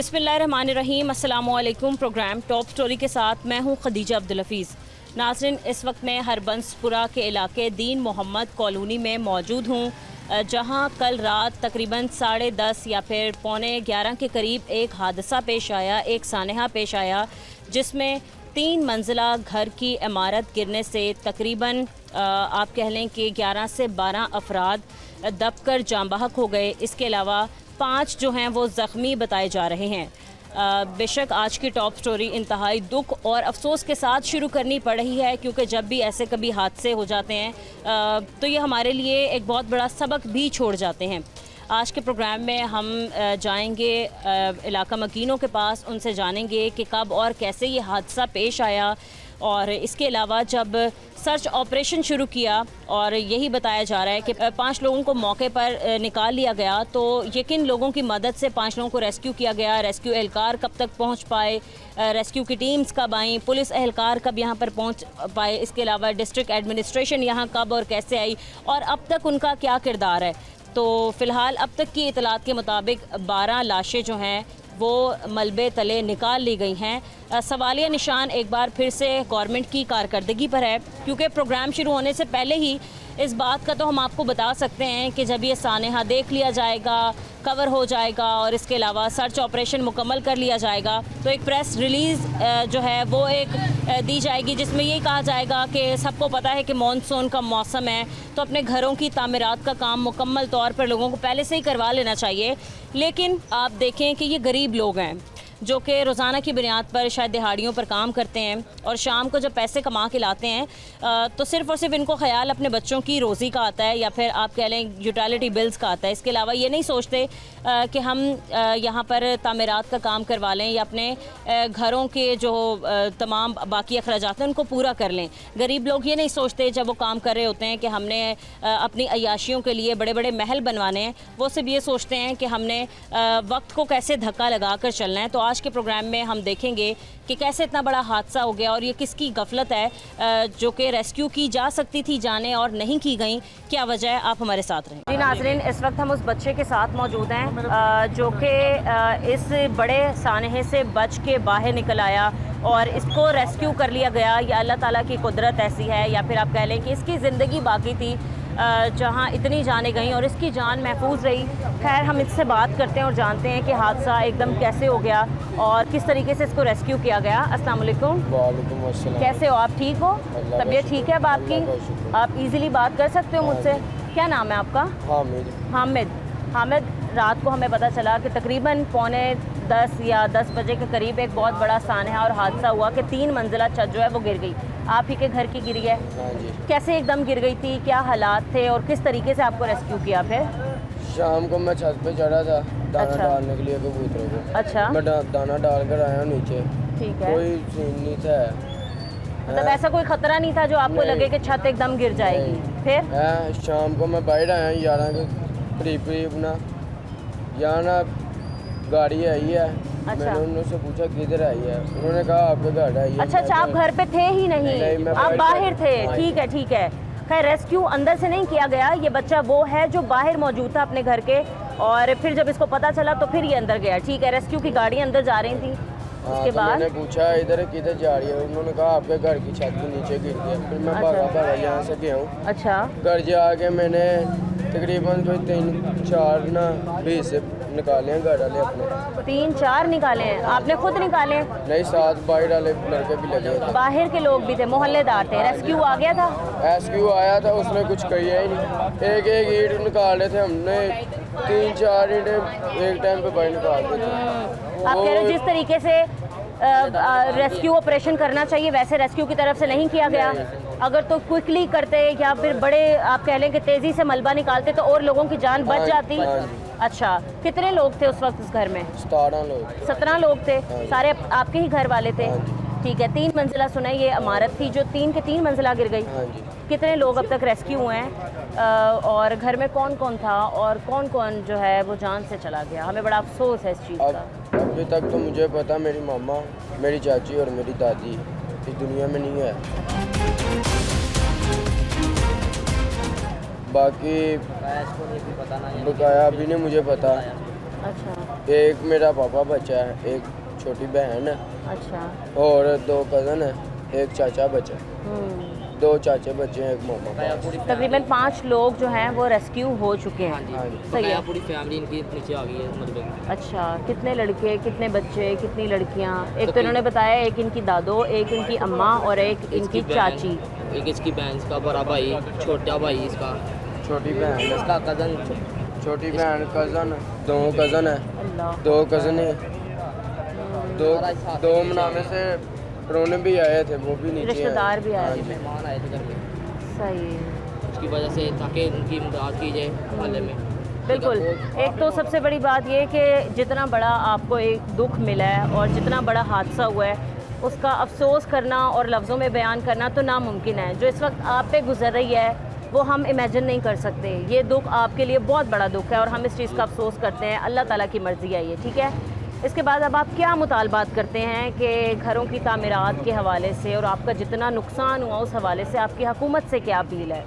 बिस्मिल्लाहिर्रहमानिर्रहीम, अस्सलामुअलैकुम। Programme top story के साथ मैं हूं खदीजा अब्दुल हफीज़। नाज़रीन, इस वक्त मैं हरबंसपुरा के इलाके दीन मोहम्मद कॉलोनी में मौजूद हूं, जहां कल रात तकरीबन 10:30 या फिर 11:15 के करीब एक हादसा पेश आया, एक सानहा पेश आया, जिसमें 3 मंजिला घर की इमारत गिरने से तकरीबन आप कह लें कि 11 से 12 अफराद दबकर जाँ बहक हो गए। इसके अलावा 5 जो हैं वो ज़ख्मी बताए जा रहे हैं। बेशक आज की टॉप स्टोरी इंतहाई दुख और अफसोस के साथ शुरू करनी पड़ रही है, क्योंकि जब भी ऐसे कभी हादसे हो जाते हैं तो ये हमारे लिए एक बहुत बड़ा सबक भी छोड़ जाते हैं। आज के प्रोग्राम में हम जाएंगे इलाका मकीनों के पास, उनसे जानेंगे कि कब और कैसे ये हादसा पेश आया। और इसके अलावा जब सर्च ऑपरेशन शुरू किया और यही बताया जा रहा है कि 5 लोगों को मौके पर निकाल लिया गया, तो यकीन लोगों की मदद से 5 लोगों को रेस्क्यू किया गया। रेस्क्यू एहलकार कब तक पहुंच पाए, रेस्क्यू की टीम्स कब आई, पुलिस एहलकार कब यहां पर पहुंच पाए, इसके अलावा डिस्ट्रिक्ट एडमिनिस्ट्रेशन यहां कब और कैसे आई और अब तक उनका क्या किरदार है। तो फ़िलहाल अब तक की इतलात के मुताबिक 12 लाशें जो हैं वो मलबे तले निकाल ली गई हैं। सवालिया निशान एक बार फिर से गवर्नमेंट की कारकर्दगी पर है, क्योंकि प्रोग्राम शुरू होने से पहले ही इस बात का तो हम आपको बता सकते हैं कि जब ये सानहा देख लिया जाएगा, कवर हो जाएगा और इसके अलावा सर्च ऑपरेशन मुकम्मल कर लिया जाएगा, तो एक प्रेस रिलीज़ जो है वो एक दी जाएगी, जिसमें ये कहा जाएगा कि सबको पता है कि मॉनसून का मौसम है, तो अपने घरों की तामीरात का काम मुकम्मल तौर पर लोगों को पहले से ही करवा लेना चाहिए। लेकिन आप देखें कि ये गरीब लोग हैं जो कि रोज़ाना की बुनियाद पर शायद दिहाड़ियों पर काम करते हैं और शाम को जब पैसे कमा के लाते हैं तो सिर्फ़ और सिर्फ इनको ख़याल अपने बच्चों की रोज़ी का आता है, या फिर आप कह लें यूटिलिटी बिल्स का आता है। इसके अलावा ये नहीं सोचते कि हम यहाँ पर तामीरात का काम करवा लें या अपने घरों के जो तमाम बाकी अखराजात हैं उनको पूरा कर लें। गरीब लोग ये नहीं सोचते जब वो काम कर रहे होते हैं कि हमने अपनी अय्याशियों के लिए बड़े बड़े महल बनवाने हैं, वो सिर्फ ये सोचते हैं कि हमने वक्त को कैसे धक्का लगा कर चलना है। तो आज के प्रोग्राम में हम देखेंगे कि कैसे इतना बड़ा हादसा हो गया और ये किसकी गफलत है जो कि रेस्क्यू की जा सकती थी जाने और नहीं की गई। क्या वजह है, आप हमारे साथ रहें। जी नाज़रीन, इस वक्त हम उस बच्चे के साथ मौजूद हैं जो कि इस बड़े सानहे से बच के बाहर निकल आया और इसको रेस्क्यू कर लिया गया। ये अल्लाह ताला की कुदरत ऐसी है, या फिर आप कह लें कि इसकी ज़िंदगी बाकी थी जहाँ इतनी जानें गई और इसकी जान महफूज रही। खैर, हम इससे बात करते हैं और जानते हैं कि हादसा एकदम कैसे हो गया और किस तरीके से इसको रेस्क्यू किया गया। अस्सलाम वालेकुम। वालेकुम अस्सलाम। कैसे हो आप, ठीक हो? तबीयत ठीक है अब आपकी? आप इजीली बात कर सकते हो मुझसे? क्या नाम है आपका? हामिद। हामिद, रात को हमें पता चला कि तकरीबन 9:45 या 10 बजे के करीब एक बहुत बड़ा सानहा और हादसा हुआ कि 3 मंजिला छत जो है वो गिर गई। आप ही के घर की गिरी है? हाँ जी। कैसे एकदम गिर गई थी, क्या हालात थे और किस तरीके से आपको रेस्क्यू किया? फिर शाम को मैं छत पे चढ़ा था दाना डालने के लिए कबूतरों को। अच्छा। मैं दाना डाल कर आया नीचे। ठीक है। कोई सीन नहीं था, मतलब ऐसा कोई खतरा नहीं था जो आपको लगे कि छत एकदम गिर जाएगी? फिर शाम को मैं बाहर आया 11 के करीब ना, यहाँ ना गाड़ी आई है। अच्छा। मैंने उनसे पूछा किधर आई है, उन्होंने कहा आपके घर आई है। अच्छा, आप घर पे थे ही नहीं, आप बाहर थे? ठीक है, ठीक है। खैर, रेस्क्यू अंदर से नहीं किया गया, ये बच्चा वो है जो बाहर मौजूद था अपने घर के, और फिर जब इसको पता चला तो फिर ये अंदर गया। ठीक है, रेस्क्यू की गाड़ी अंदर जा रही थी। उसके बाद मैंने पूछा इधर किधर जा रही है, उन्होंने कहा आपके घर की छत के नीचे गिर गया। फिर मैं भागा यहाँ से गया हूँ। अच्छा। घर जाके मैंने तकरीबन कोई 3-4 ना 20 निकाले हैं घर वाले अपने। 3-4 निकाले हैं आपने? खुद निकाले? नहीं, 7 बाहर वाले लड़के भी लगे थे, बाहर के लोग भी थे, मोहल्लेदार थे। रेस्क्यू आ गया था? रेस्क्यू आया था, उसने कुछ किया ही नहीं। एक ईंट निकाले थे हमने, 3-4 ईंट एक टाइम पे बाहर निकाल दी थी। आप कह रहे हो जिस तरीके से रेस्क्यू ऑपरेशन करना चाहिए वैसे रेस्क्यू की तरफ से नहीं किया गया? अगर तो क्विकली करते या फिर बड़े आप कह लें कि तेज़ी से मलबा निकालते तो और लोगों की जान बच जाती। अच्छा, कितने लोग थे उस वक्त उस घर में? 17 लोग। 17 लोग थे, सारे आपके ही घर वाले थे? ठीक है। 3 मंजिला सुना ये इमारत थी जो 3 के 3 मंजिला गिर गई। कितने लोग अब तक रेस्क्यू हुए हैं और घर में कौन कौन था और कौन कौन जो है वो जान से चला गया? हमें बड़ा अफसोस है इस चीज़ का। अभी तक तो मुझे पता मेरी मामा, मेरी चाची और मेरी दादी इस दुनिया में नहीं है। बाकी बकाया अभी नहीं मुझे पता। अच्छा एक मेरा पापा बच्चा है, एक छोटी बहन है अच्छा। और 2 कज़न है, एक चाचा बच्चा है, हम्म। 2 चाचे बच्चे हैं, एक मामा पास। तकरीबन 5 लोग जो हैं वो रेस्क्यू हो चुके हैं। हाँ जी। सही है। पूरी फैमिली इनकी नीचे आ गई है मतलब। अच्छा, कितने लड़के, कितने बच्चे, कितनी लड़कियां? एक तो इन्होंने बताया एक इनकी दादो, एक इनकी अम्मा और एक इनकी चाची। एक इसकी बहन, इसका बड़ा भाई, छोटा भाई इसका, छोटी बहन है, इसका कज़न, छोटी बहन कज़न, 2 कज़न है, अल्लाह। 2 कज़न है, दो मनामे से रोने भी आए थे, वो भी नीचे हैं। रिश्तेदार भी आए हाँ थे। जी। मेहमान आए थे घर में, सही। उसकी वजह से ताकि उनकी इमदाद की जाए हाल में। बिल्कुल। एक तो सबसे बड़ी बात ये कि जितना बड़ा आपको एक दुख मिला है और जितना बड़ा हादसा हुआ है उसका अफसोस करना और लफ्ज़ों में बयान करना तो नामुमकिन है। जो इस वक्त आप पे गुजर रही है वो हम इमेजिन नहीं कर सकते। ये दुख आपके लिए बहुत बड़ा दुख है और हम इस चीज़ का अफसोस करते हैं। अल्लाह ताला की मर्ज़ी है ये, ठीक है। इसके बाद अब आप क्या मुतालबात करते हैं कि घरों की तामीरात के हवाले से और आपका जितना नुकसान हुआ उस हवाले से आपकी हुकूमत से क्या अपील है?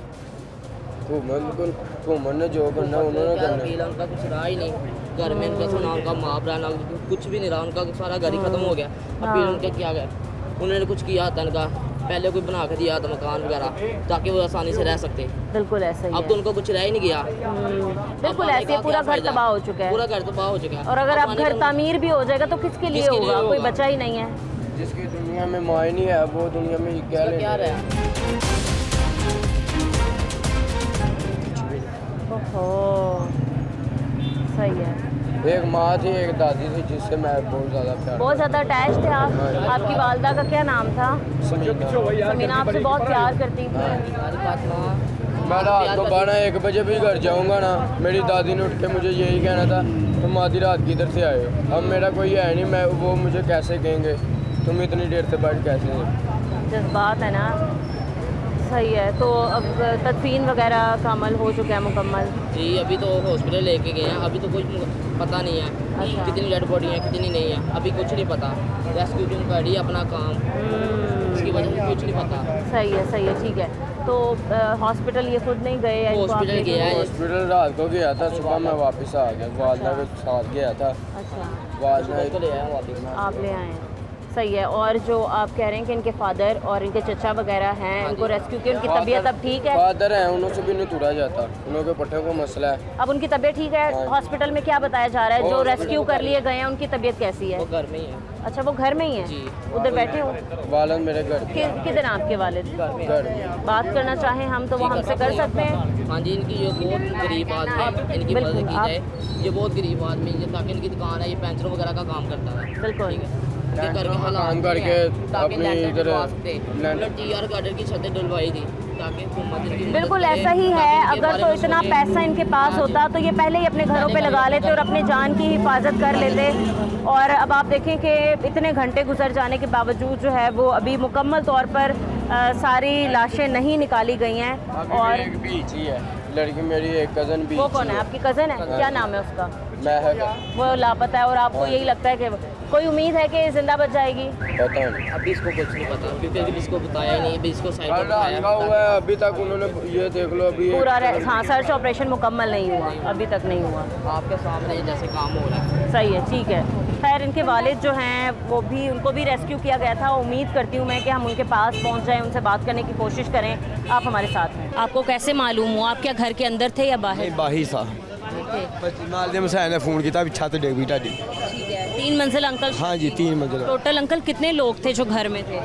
हुकूमत ने जो करना उन्होंने करना है। उनका कुछ रहा ही नहीं घर में, उनका सुना, उनका मुआवजा ना कुछ भी नहीं रहा, उनका सारा घर ही खत्म हो गया। अपील उनका क्या गया, उन्होंने कुछ किया था इनका, पहले कोई बना के दिया था मकान वगैरह ताकि वो आसानी से रह सकते। बिल्कुल ऐसा ही अब तो उनको कुछ रह ही नहीं गया। बिल्कुल ऐसे पूरा घर तबाह हो चुका है। पूरा घर तबाह हो चुका है। और अगर अब घर तामीर भी हो जाएगा तो किसके लिए किसके लिए होगा? कोई होगा? बचा ही नहीं है। जिसकी दुनिया में मायने नहीं है वो दुनिया में क्या क्या लेना है। रहा? ओहो, सही है। एक माँ थी, एक दादी थी जिससे मैं बहुत ज़्यादा प्यार बहुत ज़्यादा अटैच थे आप। आपकी वालदा का क्या नाम था? समीना आपसे बहुत प्यार करती थी। हमारी बात माँ, मैं रात को 12-1 बजे भी घर जाऊंगा ना, मेरी दादी ने उठ के मुझे यही कहना था तुम आधी रात किधर से आए हो। अब मेरा कोई है नहीं, मैं वो मुझे कैसे कहेंगे तुम इतनी देर से बैठ कैसे। जज्बात है ना। सही है। तो अब तदफीन वगैरह का अमल हो चुका है मुकम्मल? जी अभी तो हॉस्पिटल लेके गए हैं, अभी तो कुछ पता नहीं है अच्छा। कितनी डेड बॉडी है कितनी नहीं है, अभी कुछ नहीं पता। रेस्क्यू टीम कर रही है अपना काम, इसकी वजह से कुछ नहीं पता। सही है, ठीक है। तो हॉस्पिटल ये खुद नहीं गए? या इनको आप हॉस्पिटल लेके गया है। हॉस्पिटल रात को गया था, सुबह मैं वापस आ गया, वालदा के साथ गया था। अच्छा, वालदा तो ले आया वापस। आप ले आए हैं। सही है। और जो आप कह रहे हैं कि इनके फादर और इनके चचा वगैरह हैं, इनको रेस्क्यू किया, उनकी तबीयत अब ठीक है? फादर हैं, उन्होंने से भी नहीं तुरा जाता, उनके पट्टे को मसला है। अब उनकी तबीयत ठीक है? हॉस्पिटल में क्या बताया जा रहा है? जो रेस्क्यू कर लिए गए हैं उनकी तबीयत कैसी है? वो घर में ही है। अच्छा, वो घर में ही है? जी। उधर बैठे हो? वालद मेरे घर किधर आपके वालिद? घर बात करना चाहें हम तो वो हमसे कर सकते हैं? हाँ जी, इनकी ये बहुत गरीब आदमी है, इनकी बिल्कुल, मदद की आप- जाए। ये बहुत गरीब आदमी है, ताकि इनकी दुकान है, ये पेंचर वगैरह का काम करता है। बिल्कुल। ठीक है। इनके घर के हालात काम नहीं करके हैं, ताकि अपनी लेंटर इधर डलवा सकते। लेंटर- मतलब TR गार्डन की छतें डलवाई थी ताकि हुकूमत इनकी मदद बिल्कुल करे, ऐसा ही ताकि है। इनके अगर बारे तो में इतना सोचे। पैसा इनके पास होता तो ये पहले ही अपने घरों पे लगा लेते और अपने जान की हिफाजत कर लेते। और अब आप देखें कि इतने घंटे गुजर जाने के बावजूद जो है वो अभी मुकम्मल तौर पर सारी लाशें नहीं निकाली गई हैं। और एक बीच ही है लड़की मेरी, एक कज़न भी। वो कौन है? आपकी कज़न है? क्या नाम है उसका? महक। वो लापता है और आपको यही लगता है कि कोई उम्मीद है कि जिंदा बच जाएगी? पता नहीं, अभी इसको कुछ नहीं पता क्योंकि अभी इसको बताया ही नहीं, अभी इसको साइड कल रात का हुआ है, अभी तक उन्होंने ये देख लो अभी पूरा हाँ, सर्च ऑपरेशन मुकम्मल नहीं हुआ, अभी तक नहीं हुआ। आपके सामने जैसे काम हो रहा है। सही है, ठीक है। खैर इनके वालिद जो हैं वो भी, उनको भी रेस्क्यू किया गया था। उम्मीद करती हूँ मैं कि हम उनके पास पहुँच जाएं, उनसे बात करने की कोशिश करें। आप हमारे साथ हैं। आपको कैसे मालूम हुआ? आप क्या घर के अंदर थे या बाहर? बाही सा नाल दे मसैन ने फोन किया भी छत डिग गई ढाडी। ठीक है। 3 मंजिल अंकल? हाँ जी 3 मंजिल। टोटल अंकल कितने लोग थे जो घर में थे?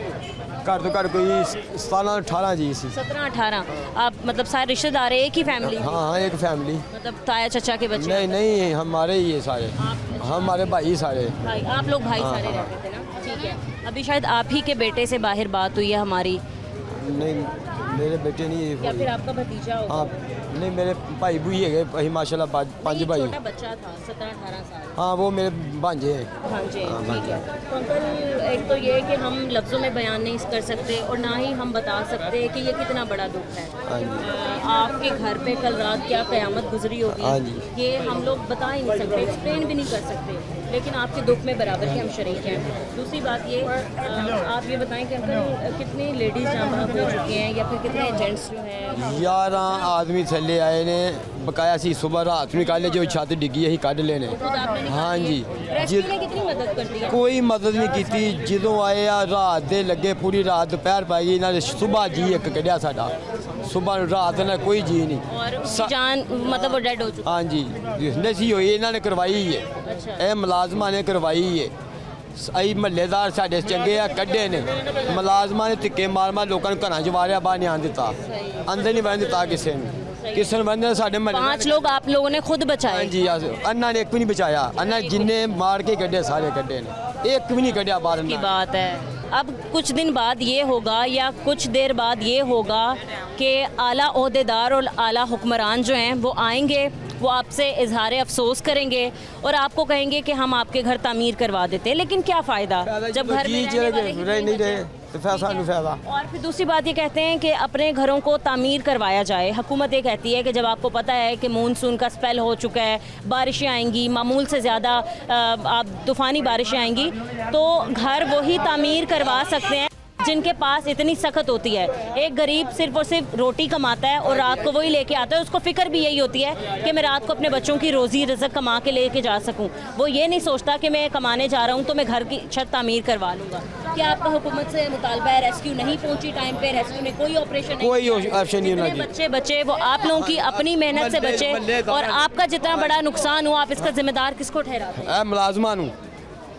घर तो घर कोई 17-18 जी सी। 17-18। आप मतलब सारे रिश्तेदार एक ही फैमिली? हाँ एक फैमिली। मतलब ताया चचा के बच्चे? नहीं हमारे ही है सारे, हमारे भाई सारे। भाई, आप लोग भाई सारे रहते थे ना? ठीक है। अभी शायद आप ही के बेटे से बाहर बात हुई है हमारी, नहीं मेरे बेटे नहीं या है। फिर आपका भतीजा होगा? हाँ नहीं मेरे भाई भी है भाई माशाल्लाह 5 भाई। छोटा बच्चा था 17-18 साल। हाँ वो मेरे भांजे हैं। हाँ जी, हाँ, ठीक है। तो अंकल एक तो ये कि हम लफ्ज़ों में बयान नहीं कर सकते और ना ही हम बता सकते कि ये कितना बड़ा दुख है। हाँ जी। आपके घर पे कल रात क्या क़यामत गुजरी हाँ होगी, जी। ये हम लोग बता ही नहीं सकते, एक्सप्लेन भी नहीं कर सकते, लेकिन आपके दुख में बराबर के हम शरीक हैं। दूसरी बात ये, आप ये बताएं कि अंकल कितने लेडीज़ जाँ बहक हो चुकी हैं या फिर कितने जेंट्स जो हैं? 11 आदमी थे मल्ले आए ने बकाया सी सुबह रात ਨੂੰ ਕੱਢ ਜੋ ਛੱਤ ਡਿੱਗੀ ਅਸੀਂ ਕੱਢ ਲੈਨੇ ਹਾਂਜੀ रेस्क्यू ने कितनी मदद कर दी? ਕੋਈ ਮਦਦ ਨਹੀਂ ਕੀਤੀ ਜਦੋਂ ਆਏ ਆ ਰਾਤ ਦੇ ਲੱਗੇ ਪੂਰੀ ਰਾਤ ਦੁਪਹਿਰ ਪੈ ਗਈ ਇਹਨਾਂ ਨੇ ਸੁਬਹ ਜੀ ਇੱਕ ਕੱਢਿਆ ਸਾਡਾ ਸੁਬਹ ਨੂੰ ਰਾਤ ਨਾਲ ਕੋਈ ਜੀ ਨਹੀਂ और उसकी जान मतलब वो डेड हो चुकी ਹਾਂਜੀ ਨਸ਼ੀ ਹੋਈ ਇਹਨਾਂ ਨੇ ਕਰਵਾਈ ਹੈ ਇਹ ਮੁਲਾਜ਼ਮਾਂ ਨੇ ਕਰਵਾਈ ਹੈ ਅਸੀਂ ਮਹੱਲੇਦਾਰ ਸਾਡੇ ਚੰਗੇ ਆ ਕੱਢੇ ਨੇ ਮੁਲਾਜ਼ਮਾਂ ਨੇ ਧੱਕੇ ਮਾਰ ਲੋਕਾਂ ਨੂੰ ਘਰਾਂ 'ਚ ਵਾਰਿਆ ਬਾਹਰ ਨਹੀਂ ਆਉਣ ਦਿੱਤਾ ਅੰਦਰ ਨਹੀਂ ਵੜਨ ਦਿੱਤਾ ਕਿਸੇ ਨੂੰ ਬੰਦੇ ਸਾਡੇ ਮਹੱਲੇ 5 लोग आप लोगों ने खुद बचाए। ਹਾਂਜੀ ਅੰਨਾ ਨੇ ਇੱਕ ਵੀ ਨਹੀਂ ਬਚਾਇਆ ਅੰਨਾ ਜਿੰਨੇ मार के ਕੱਢੇ ਸਾਰੇ ਕੱਢੇ ਨੇ ਇੱਕ ਵੀ ਨਹੀਂ ਕੱਢਿਆ ਬਾਹਰ की बात है। अब कुछ दिन बाद ये होगा या कुछ देर बाद ये होगा कि आला ओहदेदार और आला हुक्मरान जो हैं वो आएंगे, वो आपसे इजहार अफसोस करेंगे और आपको कहेंगे कि हम आपके घर तामीर करवा देते हैं, लेकिन क्या फ़ायदा जब घर में रहने वाले ही रह नहीं रहे तो ਸਾਨੂੰ फायदा। और फिर दूसरी बात ये कहते हैं कि अपने घरों को तामीर करवाया जाए। हुकूमत ये कहती है कि जब आपको पता है कि मानसून का स्पेल हो चुका है, बारिशें आएंगी, मामूल से ज़्यादा तूफ़ानी बारिशें आएंगी, तो घर वही तामीर करवा सकते हैं जिनके पास इतनी सख्त होती है। एक गरीब सिर्फ और सिर्फ रोटी कमाता है और रात को वही लेके आता है, उसको फ़िक्र भी यही होती है कि मैं रात को अपने बच्चों की रोज़ी रज़क कमा के लेके जा सकूं। वो ये नहीं सोचता कि मैं कमाने जा रहा हूं तो मैं घर की छत तामीर करवा लूँगा। क्या आपका हुकूमत से मुतालबा है? रेस्क्यू नहीं पहुंची टाइम पे, रेस्क्यू ने कोई ऑपरेशन नहीं कोई किया? ऑप्शन नहीं होना जितने बच्चे बचे वो आप लोगों की अपनी मेहनत से बचे, और आपका जितना बड़ा नुकसान हुआ आप इसका जिम्मेदार किसको ठहराते हैं? ਇਹ ਮੁਲਾਜ਼ਮਾਂ ਨੂੰ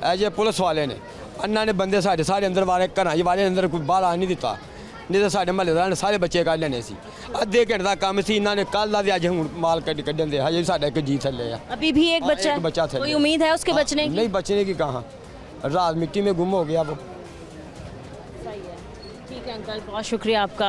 ਇਹ ਜੇ ਪੁਲਿਸ ਵਾਲੇ ਨੇ ਅੰਨਾ ਨੇ ਬੰਦੇ ਸਾਡੇ ਅੰਦਰ ਵਾਰੇ ਘਰਾਂ 'ਚ ਵਾਰੇ ਅੰਦਰ ਕੋਈ ਬਾਹਰ ਆ ਨਹੀਂ ਦਿੱਤਾ ਨਹੀਂ ਤਾਂ ਸਾਡੇ ਮਹੱਲੇਦਾਰਾਂ ਨੇ ਸਾਰੇ ਬੱਚੇ ਕੱਢ ਲੈਣੇ ਸੀ ਅੱਧੇ ਘੰਟੇ ਦਾ ਕੰਮ ਸੀ ਇਹਨਾਂ ਨੇ ਕੱਲ ਦਾ ਤੇ ਅੱਜ ਹੁਣ ਮਾਲ ਕੱਢਣ ਦੇ ਹਜੇ ਸਾਡਾ ਇੱਕ ਜੀ ਥੱਲੇ ਆ अभी भी एक बच्चा एक बच्चा है, था। कोई उम्मीद है उसके बचने की? नहीं बचने की कहाँ रात मिट्टी में गुम हो गया वो। ठीक है अंकल, बहुत शुक्रिया आपका।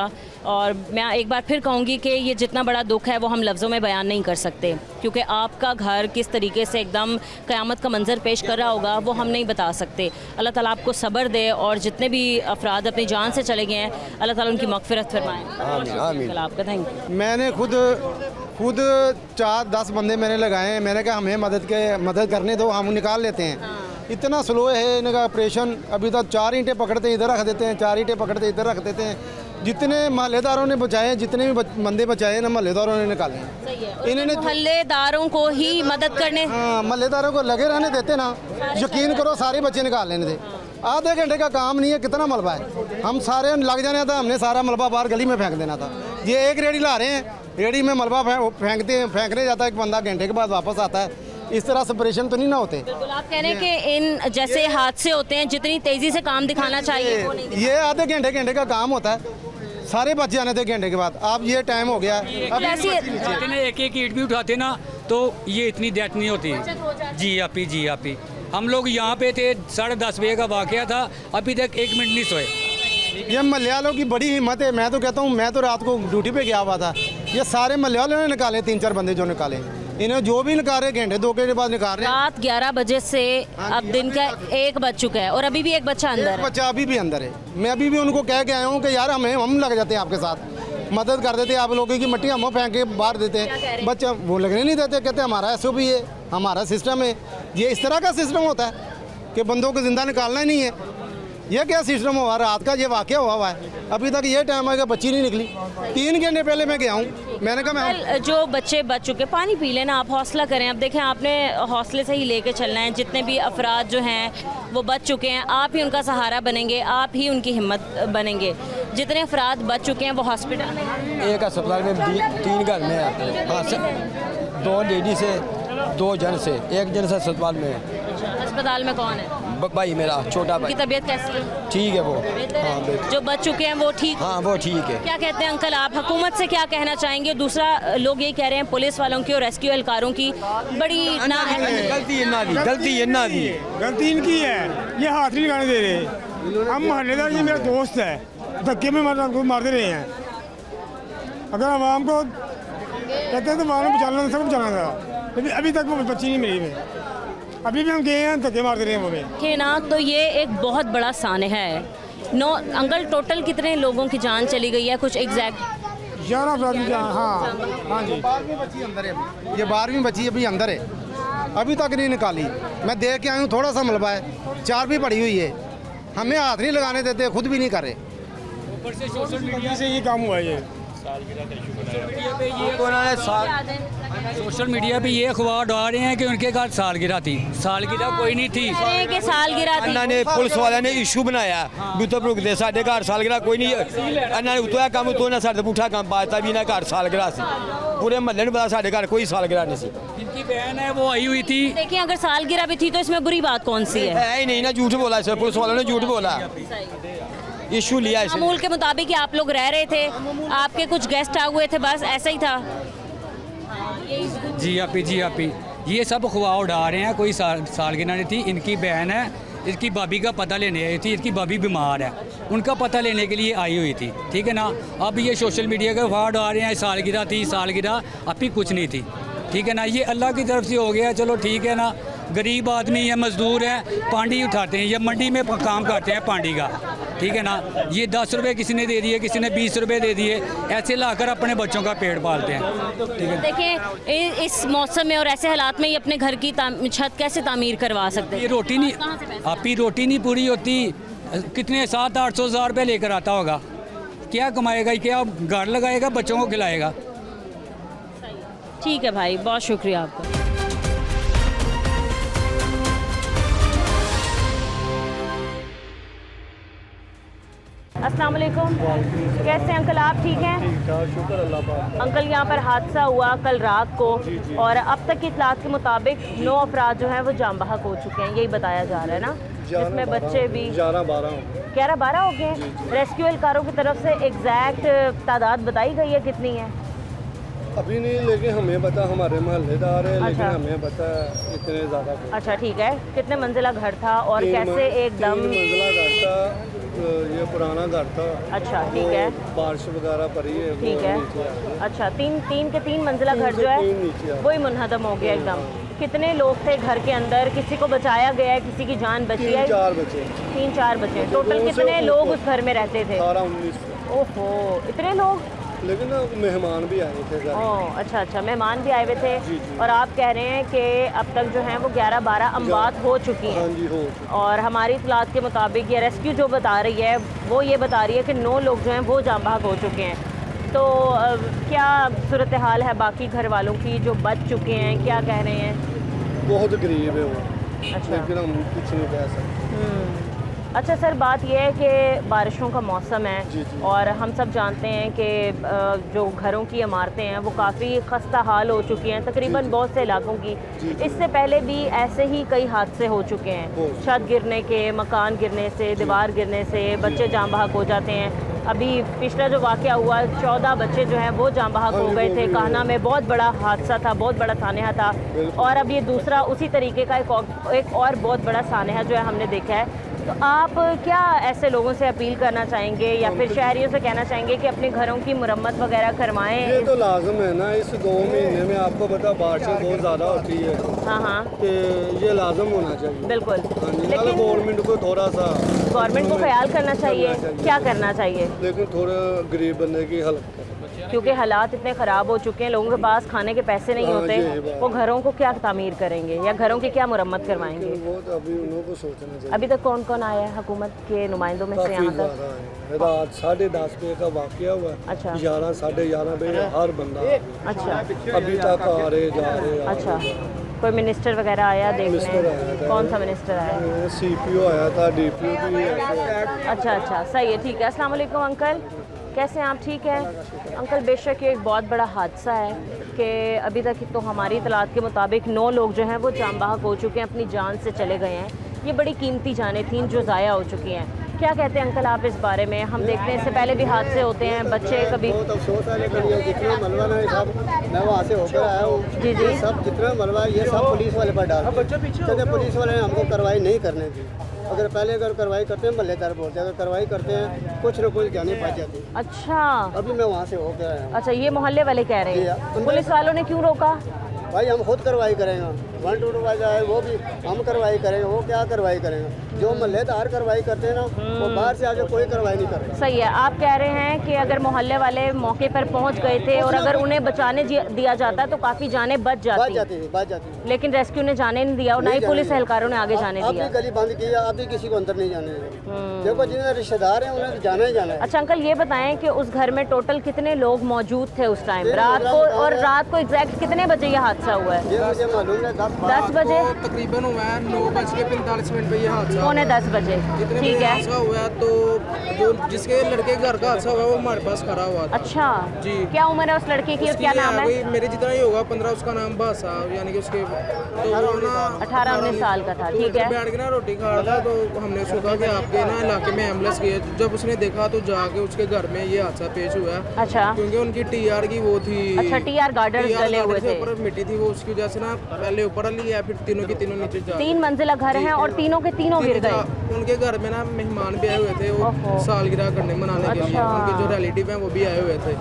और मैं एक बार फिर कहूँगी कि ये जितना बड़ा दुख है वो हम लफ्ज़ों में बयान नहीं कर सकते, क्योंकि आपका घर किस तरीके से एकदम क़यामत का मंजर पेश कर रहा होगा वो हम नहीं बता सकते। अल्लाह ताला आपको सब्र दे, और जितने भी अफराद अपनी जान से चले गए हैं अल्लाह ताला उनकी मग़फ़िरत फरमाए। आमीन आमीन। आपका थैंक यू। मैंने खुद 4-10 बंदे मैंने लगाए हैं। मैंने कहा हमें मदद करने दो, हम निकाल लेते हैं। इतना स्लो है इनका ऑपरेशन। अभी तक 4 ईंटें पकड़ते इधर रख देते हैं, 4 ईंटें पकड़ते इधर रख देते हैं। जितने महल्लेदारों ने बचाए, जितने भी बंदे बचाए ना महल्लेदारों ने निकाले हैं। इन्होंने मोहल्लेदारों को ही मदद करने, हाँ महल्लेदारों को लगे रहने देते ना, यकीन करो सारे बच्चे निकाल लेने थे। आधे घंटे का काम नहीं है, कितना मलबा है। हम सारे लग जाना था, हमने सारा मलबा बाहर गली में फेंक देना था। ये एक रेडी ला रहे हैं, रेडी में मलबा फेंकने जाता है, एक बंदा घंटे के बाद वापस आता है। इस तरह से ऑपरेशन तो नहीं ना होते। बिल्कुल आप कह रहे हैं कि इन जैसे हादसे होते हैं जितनी तेज़ी से काम दिखाना चाहिए वो नहीं। ये आधे घंटे का काम होता है, सारे बच जाने थे घंटे के बाद। अब ये टाइम हो गया अब ऐसी उठाते ना, एक ईंट भी उठाते ना तो ये इतनी डेथ नहीं होती। जी आप ही हम लोग यहाँ पे थे, 10:30 बजे का वाकया था, अभी तक 1 मिनट नहीं सोए। ये मल्ले वालों की बड़ी हिम्मत है। मैं तो कहता हूँ, मैं तो रात को ड्यूटी पे गया हुआ था, ये सारे मल्ले वालों ने निकाले, 3-4 बंदे जो निकाले, इन्हें जो भी निकाले घंटे 2 घंटे बाद निकाल रहे हैं। रात 11 बजे से अब दिन का 1 बज चुका है और अभी भी एक बच्चा अंदर एक है। बच्चा अभी भी अंदर है। मैं अभी भी उनको कह के आया हूँ कि यार हम लग जाते हैं आपके साथ, मदद कर देते, आप लोगों की मिट्टी हम फेंक के बाहर देते हैं। बच्चा वो लगने नहीं देते, कहते हमारा SOP है, हमारा सिस्टम है। ये इस तरह का सिस्टम होता है कि बंदों को ज़िंदा निकालना ही नहीं है। ये क्या सिस्टम हुआ? रात का ये वाकया हुआ है, अभी तक ये टाइम आएगा बच्ची नहीं निकली। 3 घंटे पहले मैं गया हूँ, मैंने कहा मैं जो बच्चे बच चुके, पानी पी लेना, आप हौसला करें। अब देखें आपने हौसले से ही लेके चलना है। जितने भी अफराद जो हैं वो बच चुके हैं, आप ही उनका सहारा बनेंगे, आप ही उनकी हिम्मत बनेंगे। जितने अफराद बच चुके हैं वो हॉस्पिटल में हैं। एक अस्पताल में 3 घर में आते हैं। हाँ सर, 2 लेडी से 2 जन से, 1 जन से अस्पताल में है। अस्पताल में कौन है? भाई मेरा छोटा उनकी भाई। तबीयत कैसी है? ठीक है वो। बेहतर हाँ है? बेहतर। जो बच चुके हैं वो ठीक? हाँ वो ठीक है। क्या कहते हैं अंकल, आप हुकूमत से क्या कहना चाहेंगे? दूसरा लोग ये कह रहे हैं पुलिस वालों की और रेस्क्यू एहलकारों की बड़ी गलती इन्ना दी, गलती इन्ना दी। गलती इनकी है, ये हाथ नहीं लगाने दे रहे। हम मोहल्लेदार, ये मेरा दोस्त है, धक्के में मारते रहे हैं। अगर आवाम को कहते हैं तो आवाम बचाना था, सब बचाना था, लेकिन अभी तक वो बच्ची नहीं मिली है। अभी भी हम गए हैं, धक्के मारते रहे हैं वो में। के ना तो ये एक बहुत बड़ा सानहा है। अंकल टोटल कितने लोगों की जान चली गई है? कुछ एग्जैक्ट 11 अफराद की जान। हाँ जी। 12वीं बच्ची अंदर है, ये 12वीं बच्ची अभी अंदर है, अभी तक नहीं निकाली। मैं देख के आया हूँ, थोड़ा सा मलबा है, 4 भी पड़ी हुई है। हमें हाथ नहीं लगाने देते, खुद भी नहीं कर रहे। ऊपर से सोशल मीडिया से ये काम हुआ है। ये सोशल मीडिया पे ये अखबार डाल रहे हैं कि उनके घर सालगिरह थी। सालगिरह कोई नहीं थी। कह रहे हैं कि सालगिरह थी। ਇਹਨਾਂ ਨੇ ਪੁਲਿਸ ਵਾਲਿਆਂ ਨੇ ਇਸ਼ੂ ਬਣਾਇਆ ਵੀ ਉੱਤੇ ਰੁਕਦੇ ਸਾਡੇ ਘਰ ਸਾਲਗਿਰਾ ਕੋਈ ਨਹੀਂ ਇਹਨਾਂ ਨੇ ਉਤੋਂ ਇਹ ਕੰਮ ਉਤੋਂ ਇਹਨਾਂ ਸਾਡੇ ਪੁੱਠਾ ਕੰਮ ਪਾਤਾ ਵੀ ਇਹਨਾਂ ਘਰ ਸਾਲਗਿਰਾ ਸੀ ਪੂਰੇ ਮਹੱਲੇ ਨੂੰ ਪਤਾ ਸਾਡੇ ਘਰ ਕੋਈ ਸਾਲਗਿਰਾ ਨਹੀਂ ਸੀ इनकी बहन है वो आई हुई थी। देखिए अगर सालगिरह भी थी तो इसमें बुरी बात कौन सी है? है ही नहीं ना झूठ बोला इसे पुलिस वालों ने झूठ बोला इशू लिया इसे मामूल के मुताबिक ही आप लोग रह रहे थे, आपके कुछ गेस्ट आ हुए थे, बस ऐसा ही था। जी आप ही ये सब अखबार उड़ा रहे हैं। कोई सालगिरह नहीं थी। इनकी बहन है, इसकी भाभी का पता लेने आई थी। इसकी भाभी बीमार है, उनका पता लेने के लिए आई हुई थी। ठीक है ना। अब ये सोशल मीडिया के अखबार डाल रहे हैं सालगिरह थी, सालगिरह अब भी कुछ नहीं थी। ठीक है ना। ये अल्लाह की तरफ से हो गया, चलो ठीक है ना। गरीब आदमी है, मजदूर है, पांडी उठाते हैं, या मंडी में काम करते हैं पांडी का। ठीक है ना। ये 10 रुपये किसी ने दे दिए, किसी ने 20 रुपये दे दिए, ऐसे लाकर अपने बच्चों का पेट पालते हैं। ठीक है। देखिए इस मौसम में और ऐसे हालात में ये अपने घर की छत कैसे तामीर करवा सकते ये हैं? रोटी नहीं, आप ही रोटी नहीं पूरी होती। कितने 700-800 हज़ार रुपये लेकर आता होगा, क्या कमाएगा, क्या घर लगाएगा, बच्चों को खिलाएगा। ठीक है भाई, बहुत शुक्रिया आपका। अस्सलाम वालेकुम। कैसे हैं अंकल, आप ठीक हैं? शुक्र अल्लाह पाक। अंकल यहाँ पर हादसा हुआ कल रात को और अब तक की इतलात के मुताबिक 9 अफराद जो हैं वो जाम बहक हो चुके हैं, यही बताया जा रहा है ना, जिसमें बच्चे भी 11-12 हो गए हैं। रेस्क्यू एहलकारों की तरफ से एग्जैक्ट तादाद बताई गई है कितनी है? अभी नहीं, लेकिन हमें पता, हमारे मोहल्लेदार है, लेकिन अच्छा। हमें पता इतने ज़्यादा। अच्छा ठीक है। कितने मंजिला घर था और कैसे एकदम? 3 मंजिला घर था, ये पुराना घर था। अच्छा ठीक है, बारिश वगैरह पड़ी है, वो ठीक है। नीचे आ गया। अच्छा तीन मंजिला घर जो है नीचे आ वही मुनहदम हो गया एकदम। कितने लोग थे घर के अंदर? किसी को बचाया गया है? किसी की जान बची है? 3-4 बचे। 3-4 बचे। टोटल कितने लोग उस घर में रहते थे? 18-19। ओहो, इतने लोग। लेकिन ना मेहमान भी आए थे घर। ओह अच्छा, मेहमान भी आए हुए थे। और आप कह रहे हैं कि अब तक जो है वो 11-12 अमवात हो चुकी हैं। हाँ जी, हो चुकी। और हमारी इतलात के मुताबिक ये रेस्क्यू जो बता रही है वो ये बता रही है कि 9 लोग जो हैं वो जाम बहक हो चुके हैं। तो क्या सूरत हाल है बाकी घर वालों की जो बच चुके हैं, क्या कह रहे हैं? बहुत गरीब है वो, अच्छा। लेकिन हम कुछ नहीं कह सकते। अच्छा सर, बात यह है कि बारिशों का मौसम है जी। और हम सब जानते हैं कि जो घरों की इमारतें हैं वो काफ़ी खस्ता हाल हो चुकी हैं तकरीबन बहुत से इलाकों की। इससे पहले भी ऐसे ही कई हादसे हो चुके हैं, छत गिरने के, मकान गिरने से, दीवार गिरने से बच्चे जाम बहक हो जाते हैं। अभी पिछला जो वाक़या हुआ 14 बच्चे जो हैं वो जाम बहक हो गए थे कान्हा में, बहुत बड़ा हादसा था, बहुत बड़ा सानहा था। और अब ये दूसरा उसी तरीके का एक और बहुत बड़ा सानहा जो है हमने देखा है। तो आप क्या ऐसे लोगों से अपील करना चाहेंगे या फिर शहरियों से कहना चाहेंगे कि अपने घरों की मुरम्मत वगैरह करवाएं? ये तो लाजम है ना, इस 2 महीने में आपको पता बारिशें बहुत ज़्यादा होती है। हाँ कि ये लाजम होना चाहिए। बिल्कुल। लेकिन गवर्नमेंट को थोड़ा सा, गवर्नमेंट को ख्याल करना चाहिए। क्या करना चाहिए? लेकिन थोड़ा गरीब बंदे की हेल्प करें, क्योंकि हालात इतने ख़राब हो चुके हैं, लोगों के पास खाने के पैसे नहीं हाँ, होते, यही बात। वो घरों को क्या तामीर करेंगे या घरों की क्या मुरम्मत करवाएंगे? वो तो अभी उन्हों को सोचना चाहिए। अभी तक कौन कौन आया है हुकूमत के नुमाइंदों में से काफ़ी यहाँ तक? ज़्यादा है। रात 10:30 बजे का वाक़या हुआ। अच्छा। 11 साढ़े 11 बजे हर बंदा आ गया। अच्छा अभी तक आ रहे जा रहे। अच्छा, कोई मिनिस्टर वगैरह आया मिनिस्टर आया देखने? था। कौन सा मिनिस्टर आया? CPO आया था, DPO भी ऐसे। अच्छा सही है, ठीक है। अस्सलाम वालेकुम अंकल, कैसे हैं आप? ठीक है अंकल। बेशक ये एक बहुत बड़ा हादसा है कि अभी तक तो हमारी इतलात के मुताबिक 9 लोग जो हैं वो जाम बहक हो चुके हैं, अपनी जान से चले गए हैं। ये बड़ी कीमती जानें थीं जो ज़ाया हो चुकी हैं। क्या कहते हैं अंकल आप इस बारे में? हम देखते हैं इससे पहले भी हादसे होते हैं, बच्चे कभी। बहुत अफसोस है, लेकिन ये जितना मलबा है सब, मैं वहाँ से होकर आया हूँ। जी। ये सब जितना मलबा है ये सब पुलिस वाले पर डाल क्योंकि पुलिस वाले ने हमको कार्रवाई नहीं करने दी। अगर कार्रवाई करते हैं मल्लेदार बोलते हैं, अगर कार्रवाई करते हैं कुछ न कुछ जाने पा जाती। अच्छा अभी मैं वहाँ से होकर आया हूँ। अच्छा, ये मोहल्ले वाले कह रहे जी, हैं। पुलिस वालों ने क्यों रोका? भाई हम खुद कार्रवाई करेंगे। 122 वाले आए वो भी हम कार्रवाई करेंगे, वो क्या कार्रवाई करेंगे? जो मोहल्लेदार कार्रवाई करते हैं ना वो बाहर से आके कोई कार्रवाई नहीं कर रहे। सही है, आप कह रहे हैं कि अगर मोहल्ले वाले मौके पर पहुंच गए थे और अगर उन्हें बचाने दिया जाता तो काफ़ी जानें बच जाती, लेकिन रेस्क्यू ने जाने नहीं दिया और ना ही पुलिस एहलकारों ने आगे जाने दिया। अभी गली बंद की है, अभी किसी को अंदर नहीं जाने दिया। देखो जितने रिश्तेदार हैं उन्हें तो जाना ही जाना है। अच्छा अंकल, ये बताएं कि उस घर में टोटल कितने लोग मौजूद थे उस टाइम रात को, और रात को एग्जैक्ट कितने बजे ये हादसा हुआ है? ये मुझे मालूम है 10 बजे, तकरीबन हुआ है 9:45 पे ये हादसा 9:45 बजे। ठीक है, हादसा हुआ है तो जो जिसके लड़के घर का हादसा हुआ वो हमारे पास खड़ा हुआ था। अच्छा जी। क्या उम्र है उस लड़के की और क्या नाम है? कोई मेरे जितना ही होगा 15, उसका नाम बासा, यानी कि उसके तो वो ना 18-19 साल का था। तो ठीक उधर है, बैठ के ना रोटी खा रहा था तो हमने उसको कहा कि आपके ना इलाके में एम्बुलेंस गई है। जब उसने देखा तो जाके उसके घर में ये हादसा पेश हुआ है। अच्छा क्योंकि उनकी टीआर की वो थी, अच्छा टीआर गार्डर्स TR डले हुए थे। ऊपर मिट्टी थी, वो उसकी वजह से ना पहले ऊपर लिया, फिर तीनों की तीनों नीचे जा 3 मंजिला घर है और तीनों के तीनों गिर गए। उनके घर में ना मेहमान भी आए हुए थे, ओहो। वो सालगिरह करने मनाने के लिए। अच्छा। उनके जो रिलेटिव हैं वो भी आए हुए थे,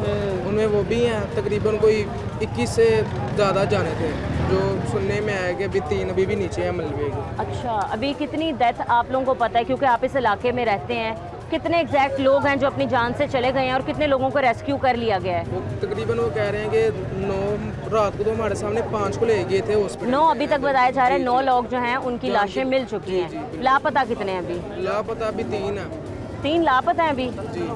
उनमें वो भी हैं। तकरीबन कोई 21 से ज़्यादा जाने थे। जो सुनने में आया कि अभी 3 अभी भी नीचे हैं मलबे के। अच्छा, अभी कितनी डेथ आप लोगों को पता है क्योंकि आप इस इलाके में रहते हैं? कितने एग्जैक्ट लोग हैं जो अपनी जान से चले गए हैं और कितने लोगों को रेस्क्यू कर लिया गया है? वो तकरीबन वो कह रहे हैं कि 9 रात को तो हमारे सामने 5 को ले गए थे हॉस्पिटल। 9 अभी तक बताया जा रहा है। 9 लोग जो हैं उनकी लाशें मिल चुकी हैं। लापता कितने हैं अभी? लापता अभी 3 है 3 लापता हैं अभी। जी।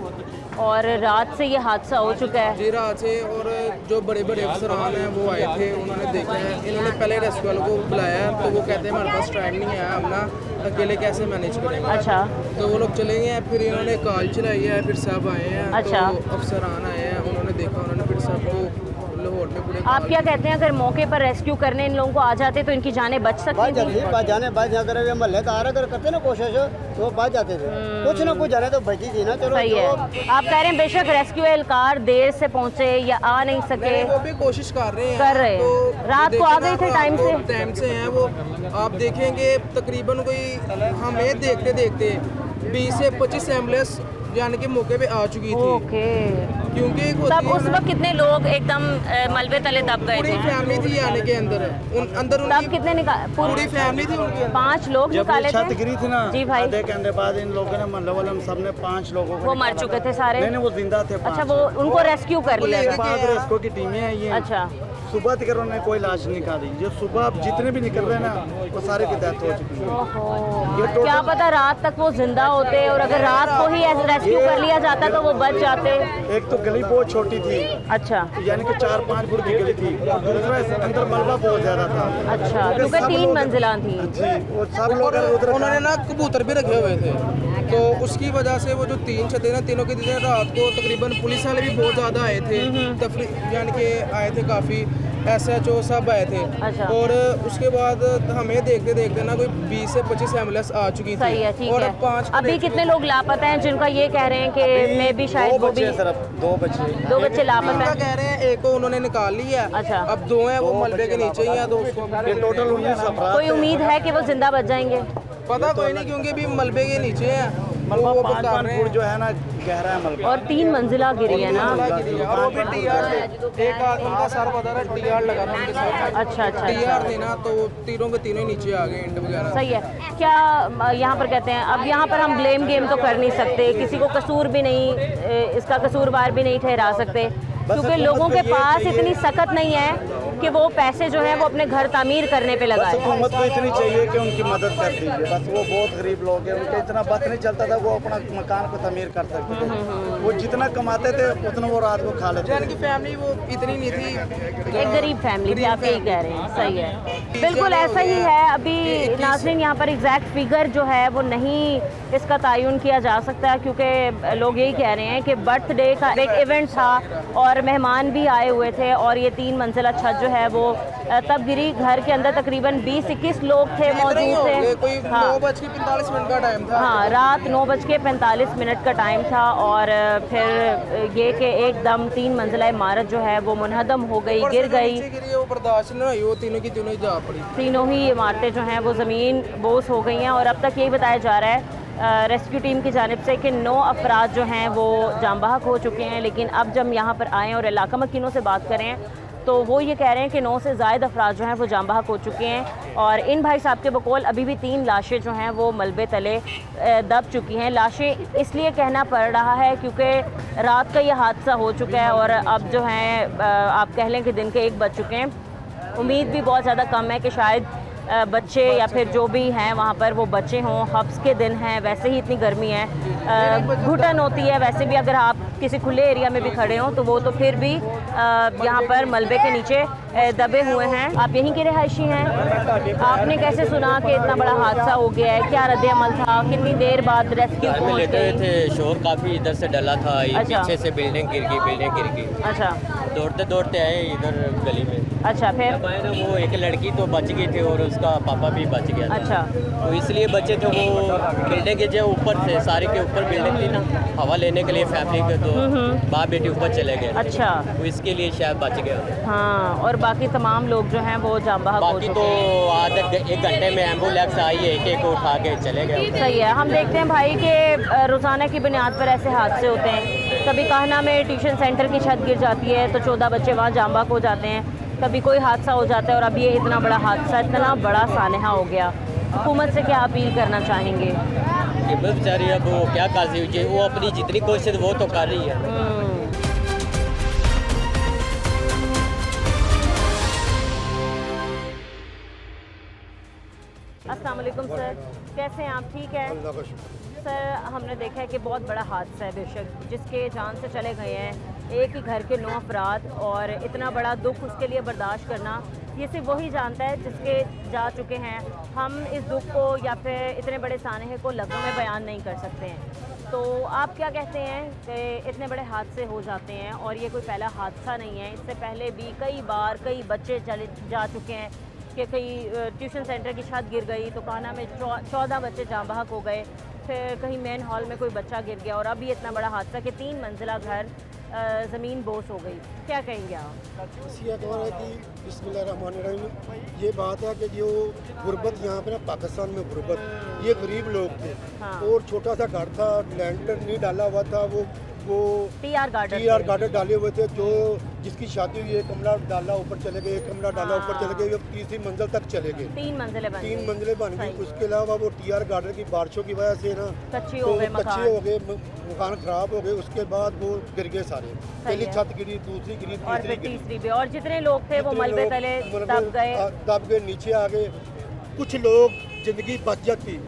और रात से ये हादसा हो चुका है। जी रात से, और जो बड़े बड़े अफसरान हैं वो आए थे, उन्होंने देखा है। इन्होंने पहले रेस्क्यू वालों को बुलाया तो वो कहते हैं हमारे पास टाइम नहीं है, हम ना अकेले कैसे मैनेज करेंगे। अच्छा, तो वो लोग चले गए हैं, फिर इन्होंने कॉल चलाई है, फिर सब आए हैं। अच्छा। तो अफसरान आए हैं, उन्होंने देखा, उन्होंने फिर सबको लाहौर में पूरे आप क्या कहते हैं अगर मौके पर रेस्क्यू करने इन लोगों को आ जाते तो इनकी जानें बच सकती बच थी? जाती, बच जाने अगर मोहल्लेदार अगर करते ना कोशिश तो बच जाते थे। कुछ ना कुछ जाने तो बची थी ना। चलो सही है। आप कह रहे हैं बेशक रेस्क्यू एहलकार देर से पहुंचे या आ नहीं सके, वो भी कोशिश कर रहे हैं। कर रहे हैं। तो रात को आ गए थे टाइम से? टाइम से हैं वो। आप देखेंगे तकरीबन कोई हमें देखते देखते 20 से 25 एम्बुलेंस यानी कि मौके पे आ चुकी थी। ओके। क्योंकि एक होती तब है उस ना, वक्त कितने लोग एकदम मलबे तले दब गए पूरी थे? फैमिली थी यानी के अंदर अंदर तब उनकी कितने पूरी फैमिली थी उनकी। 5 लोग निकाले थे? छत गिरी थी ना, जी भाई। आधे घंटे बाद इन लोगों ने मोहल्ले वाले सबने 5 लोगों को वो मर चुके थे सारे? नहीं, वो जिंदा थे। अच्छा, वो उनको रेस्क्यू कर लिया था? 5 रेस्क्यू की टीमें आई हैं। अच्छा, सुबह तक उन्होंने कोई लाश नहीं निकाली। जो सुबह अब जितने भी निकल रहे हैं ना वो सारे की डेथ हो चुकी है। ओहो। क्या पता रात तक वो जिंदा होते और अगर रात को ही रेस्क्यू कर लिया जाता तो वो बच जाते। एक तो गली बहुत छोटी थी, अच्छा यानी कि 4-5 फुट की गली थी, और दूसरा अंदर मलबा बहुत ज्यादा था। अच्छा, क्योंकि 3 मंजिला थी। जी, और सब लोग उधर उन्होंने ना कबूतर भी रखे हुए थे, तो उसकी वजह से वो जो 3 छतें ना, तीनों के दिन रात को तकरीबन पुलिस वाले भी बहुत ज़्यादा आए थे, यानी कि आए थे काफ़ी, SHO सब आए थे। अच्छा। और उसके बाद हमें देखते देखते ना कोई 20 से 25 एम्बुलेंस आ चुकी थी। सही है, ठीक और है। 5 अभी कितने लोग लापता हैं जिनका ये कह रहे हैं कि मैं भी शायद वो भी 2 बच्चे 2 बच्चे लापता उनका हैं? कह रहे हैं एक को उन्होंने निकाल लिया। अच्छा। अब 2 हैं वो मलबे के नीचे ही हैं, तो उसको टोटल 19 अफराद कोई उम्मीद है कि वो जिंदा बच जाएंगे? पता कोई नहीं, क्योंकि अभी मलबे के नीचे हैं। मलबा वो 5-5 फुट जो है ना गहरा है मलबा। और 3 मंजिला गिरी है ना? और वो भी TR थे। एक उनका सर बता रहा TR लगा था उनके साथ। अच्छा अच्छा TR अच्छा, थे ना, तो तीनों के तीनों ही नीचे आ गए, इंट वगैरह। सही है। क्या यहाँ पर कहते हैं, अब यहाँ पर हम ब्लेम गेम तो कर नहीं सकते, किसी को कसूर भी नहीं, इसका कसूरवार भी नहीं ठहरा सकते, क्योंकि लोगों के पास इतनी सकत नहीं है कि वो पैसे जो है वो अपने घर तामीर करने पे लगाए। हुकूमत को इतनी चाहिए कि उनकी मदद कर दीजिए। बस वो बहुत गरीब लोग हैं, उनके इतना बस नहीं चलता था, वो अपना मकान को तमीर कर सकते थे। वो जितना कमाते थे उतना वो रात को खा लेते यानी थे। कि फैमिली वो इतनी नहीं थी, एक गरीब फैमिली थी, आप यही कह रहे हैं? सही है, बिल्कुल ऐसा ही है। अभी नाज़रीन यहाँ पर एग्जैक्ट फिगर जो है वो नहीं इसका तयन किया जा सकता, क्योंकि लोग यही कह रहे हैं कि बर्थडे का एक इवेंट था और मेहमान भी आए हुए थे और ये 3 मंजिला छत जो है वो तब गिरी। घर के अंदर तकरीबन 20-21 लोग थे, मौजूद थे। कोई 9:45 का टाइम था। हाँ, रात 9:45 का टाइम था और फिर ये कि एकदम 3 मंजिला इमारत जो है वो मुनहदम हो गई, गिर गई। वो बर्दाश्त नहीं हुई, वो तीनों की तीनों ही जा पड़ी। तीनों ही इमारतें जो हैं वो ज़मीन बोस हो गई हैं और अब तक यही बताया जा रहा है रेस्क्यू टीम की जानिब से कि 9 अफराद जो हैं वो जाम बहक हो चुके हैं। लेकिन अब जब यहाँ पर आएँ और इलाका मकीनों से बात करें तो वो ये कह रहे हैं कि 9 से ज़ायद अफराद जो हैं वो जाँ बहक हो चुके हैं और इन भाई साहब के बकौल अभी भी 3 लाशें जो हैं वो मलबे तले दब चुकी हैं। लाशें इसलिए कहना पड़ रहा है क्योंकि रात का ये हादसा हो चुका है और अब जो हैं आप कह लें कि दिन के 1 बज चुके हैं। उम्मीद भी बहुत ज़्यादा कम है कि शायद बच्चे या फिर जो भी हैं वहाँ पर वो बच्चे हों। हफ्स के दिन हैं, वैसे ही इतनी गर्मी है, घुटन होती है। वैसे भी अगर आप किसी खुले एरिया में भी खड़े हों तो वो तो फिर भी यहाँ पर मलबे के नीचे दबे हुए हैं। आप यहीं के रिहायशी हैं, आपने कैसे सुना कि इतना बड़ा हादसा हो गया है? क्या रद्द अमल था? कितनी देर बाद रेस्क्यू पहुँच लेटे हुए गई? थे, शोर काफ़ी इधर से डला था, ये अच्छा। पीछे से बिल्डिंग गिर गई। अच्छा, दौड़ते दौड़ते आए इधर गली में। अच्छा, फिर? जब आए ना वो एक लड़की तो बच गई थी और उसका पापा भी बच गया था। अच्छा, तो इसलिए बचे थे। वो बिल्डिंग के जो ऊपर थे, सारे के ऊपर बिल्डिंग थी ना, हवा लेने के लिए फैमिली के, तो बाप बेटी ऊपर चले गए। अच्छा, तो इसके लिए शायद बच गया। हाँ। और बाकी तमाम लोग जो हैं वो जाँ बहक हो बाकी चुके तो हैं। आधे 1 घंटे में एम्बुलेंस आई है, एक को उठा के चले गए। सही है। हम देखते हैं भाई कि रोज़ाना की बुनियाद पर ऐसे हादसे होते हैं। कभी कान्हा में ट्यूशन सेंटर की छत गिर जाती है तो 14 बच्चे वहाँ जाँ बहक हो जाते हैं। कभी कोई हादसा हो जाता है और अब ये इतना बड़ा हादसा, इतना बड़ा सानहा हो गया। हुकूमत से क्या अपील करना चाहेंगे? कि बस बेचारी अब वो क्या कर रही है, वो अपनी जितनी कोशिश वो तो कर रही है। अस्सलाम वालेकुम सर, कैसे हैं आप? ठीक है सर, हमने देखा है कि बहुत बड़ा हादसा है बेशक, जिसके जान से चले गए हैं एक ही घर के 9 अफराद और इतना बड़ा दुख उसके लिए बर्दाश्त करना ये सिर्फ वही जानता है जिसके जा चुके हैं। हम इस दुख को या फिर इतने बड़े सानहे को लफ्ज़ों में बयान नहीं कर सकते हैं। तो आप क्या कहते हैं कि इतने बड़े हादसे हो जाते हैं और ये कोई पहला हादसा नहीं है, इससे पहले भी कई बार कई बच्चे चले जा चुके हैं कि कहीं ट्यूशन सेंटर की छत गिर गई तो कान्हा में 14 बच्चे जाँ बहक हो गए, फिर कहीं मेन हॉल में कोई बच्चा गिर गया और अभी इतना बड़ा हादसा कि 3 मंजिला घर ज़मीन बोस हो गई। क्या कहेंगे आप? वसीयत और है कि बिस्मिल्लाहिर्रहमानिर्रहीम, ये बात है कि जो गुर्बत यहाँ पे ना पाकिस्तान में गुर्बत, ये गरीब लोग थे। हाँ। और छोटा सा घर था, लैंटर नहीं डाला हुआ था, वो टीआर गार्डन डाले हुए थे। जो जिसकी शादी हुई, एक कमरा डाला ऊपर चले गए, एक कमरा डाला ऊपर चले गए, वो तीसरी मंजिल तक चले गए। 3 मंजिलें बन गई। 3 मंजिलें बन गई। सही। उसके अलावा वो टीआर गार्डन की बारिशों की वजह से ना कच्चे तो हो गए मकान खराब हो गए। उसके बाद वो गिर गए सारे। पहली है। छत गिरी, दूसरी गिरी, और तीसरी फिर गिरी। तीसरी भी, और जितने लोग थे वो मलबे तले दब गए। नीचे आ गए। कुछ लोग जिंदगी बच जाती।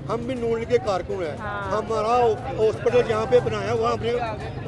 हम भी नून के कारकुन हैं। हाँ। हमारा हॉस्पिटल यहाँ पे बनाया हुआ,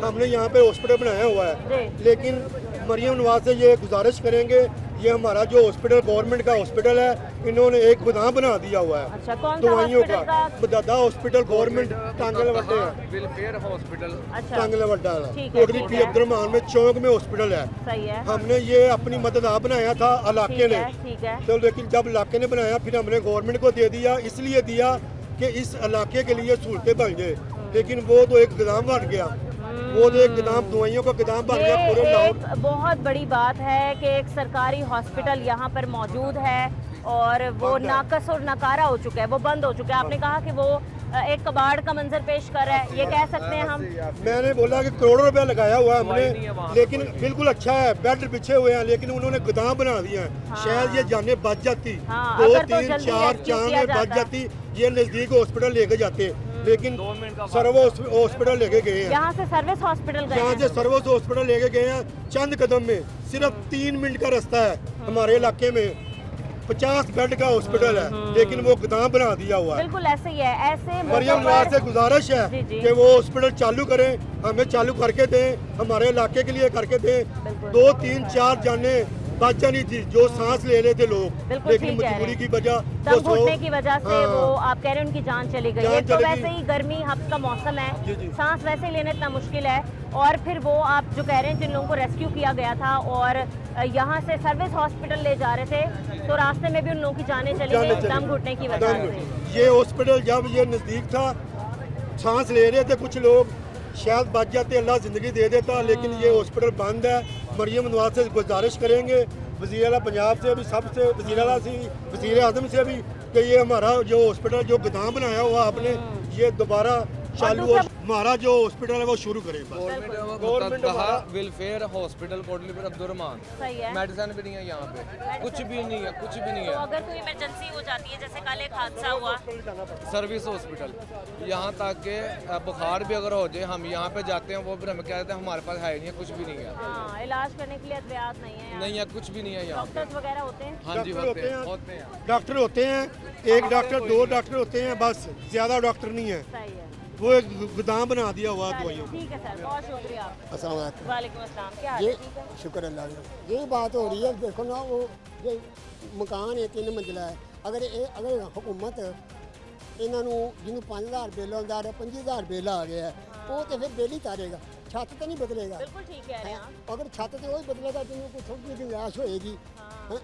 हमने यहाँ पे हॉस्पिटल बनाया हुआ है। लेकिन मरियम नवाज से ये गुजारिश करेंगे, ये हमारा जो हॉस्पिटल गवर्नमेंट का हॉस्पिटल है, इन्होंने एक गोदाम बना दिया हुआ है। अच्छा, कौन सा दवाइयों हॉस्पिटल का? का? बदादा हॉस्पिटल गवर्नमेंट टांगल वड्डे है, वेलफेयर हॉस्पिटल अच्छा, टांगल वड्डा ठीक है, कोटरी ठीक पी है। अब्दुलरहमान में चौक में हॉस्पिटल है। सही है, हमने ये अपनी मदद आप बनाया था इलाके ठीक ने, है, ठीक है। तो लेकिन जब इलाके ने बनाया फिर हमने गवर्नमेंट को दे दिया। इसलिए दिया कि इस इलाके के लिए सहूलतें बन गए। लेकिन वो तो एक गोदाम बन गया, वो तो एक गोदाम, दवाइयों का गोदाम बन गया पूरे ये लाहौर। एक बहुत बड़ी बात है कि एक सरकारी हॉस्पिटल यहाँ पर मौजूद है और वो नाकस और नकारा हो चुका है, वो बंद हो चुका है। आपने कहा कि वो एक कबाड़ का मंजर पेश कर रहा है, ये कह सकते हैं हम? मैंने बोला कि करोड़ों रुपया लगाया हुआ है हमने, लेकिन बिल्कुल अच्छा है, बेड बिछे हुए हैं, लेकिन उन्होंने गोदाम बना दिया है। हाँ। शायद ये जाने बच जाती, हाँ, 2, अगर तो 3, जल्दी 4 रेस्क्यू किया जाने बच जाता। जाती, ये नज़दीक हॉस्पिटल लेके जाते। लेकिन सर्वो हॉस्पिटल लेके गए हैं। यहाँ से सर्विस हॉस्पिटल गए यहाँ हैं? से सर्वोस हॉस्पिटल लेके गए हैं, चंद कदम में, सिर्फ 3 मिनट का रास्ता है। हमारे इलाके में 50 बेड का हॉस्पिटल है, लेकिन वो गोदाम बना दिया हुआ है। बिल्कुल ऐसे ही है। ऐसे मरियम नवाज से गुजारिश है जी, जी। कि वो हॉस्पिटल चालू करें, हमें चालू करके दें, हमारे इलाके के लिए करके दें। बिल्कुल। 2, 3, 4 जाने बच जानी थी, जो सांस ले रहे थे लोग, बिल्कुल लेकिन ठीक कह रहे मजबूरी हैं। की वजह दम घुटने की वजह से हाँ। वो आप कह रहे हैं उनकी जान चली गई। जान एक तो चली वैसे गई। ही गर्मी हफ्स का मौसम है, जी, जी। सांस वैसे ही लेना इतना मुश्किल है, और फिर वो आप जो कह रहे हैं जिन लोगों को रेस्क्यू किया गया था और यहाँ से सर्विस हॉस्पिटल ले जा रहे थे तो रास्ते में भी उन लोगों की जानें चली गई दम घुटने की वजह से। ये हॉस्पिटल जब ये नज़दीक था, सांस ले रहे थे कुछ लोग, शायद बच जाते, अल्लाह ज़िंदगी दे देता, लेकिन ये हॉस्पिटल बंद है। मरियम नवाज से गुजारिश करेंगे, वज़ीर आला पंजाब से भी, सबसे वज़ीर आला से, वज़ीर आज़म से भी, कि ये हमारा जो हॉस्पिटल जो गोदाम बनाया हुआ आपने, ये दोबारा चालू हो, हमारा जो हॉस्पिटल है वो शुरू करें बस। गवर्नमेंट वेलफेयर हॉस्पिटल कोटलीपुर अब्दुलरहमान, सही है। मेडिसिन भी नहीं है यहाँ पे, कुछ भी नहीं है, कुछ भी नहीं तो है। अगर कोई इमरजेंसी हो जाती है, जैसे कल एक हादसा हुआ, सर्विस हॉस्पिटल यहाँ तक के बुखार भी अगर हो जाए हम यहाँ पे जाते हैं, वो भी हमें कहते हैं हमारे पास है नहीं है, कुछ भी नहीं है। हाँ, इलाज करने के लिए अद्वियात नहीं है यहाँ। नहीं है, कुछ भी नहीं है यहाँ पे। डॉक्टर्स वगैरह होते हैं? हाँ जी, होते हैं। डॉक्टर होते हैं, एक डॉक्टर 2 डॉक्टर होते हैं बस, ज़्यादा डॉक्टर नहीं है। सही है। वो एक गोदाम बना दिया हुआ है चलिए, दवाइयों। ठीक है सर, बहुत शुक्रिया आपका। अस्सलाम वालेकुम। वालेकुम अस्सलाम, क्या हाल ये है? ठीक है। शुक्र अल्लाह का। यही बात हो रही है, देखो ना वो ये मकान है 3 मंजिला है, अगर हुकूमत इन्हों जिन्होंने 5000 बिल आता है, 25000 बिल आ गया है, वो तो फिर बिल ही तारेगा, छत तो नहीं बदलेगा। बिल्कुल ठीक कह रहे हैं आप। अगर छत तो वही बदलेगा जिन्होंने कोई थोड़ी गुंजाइश होएगी।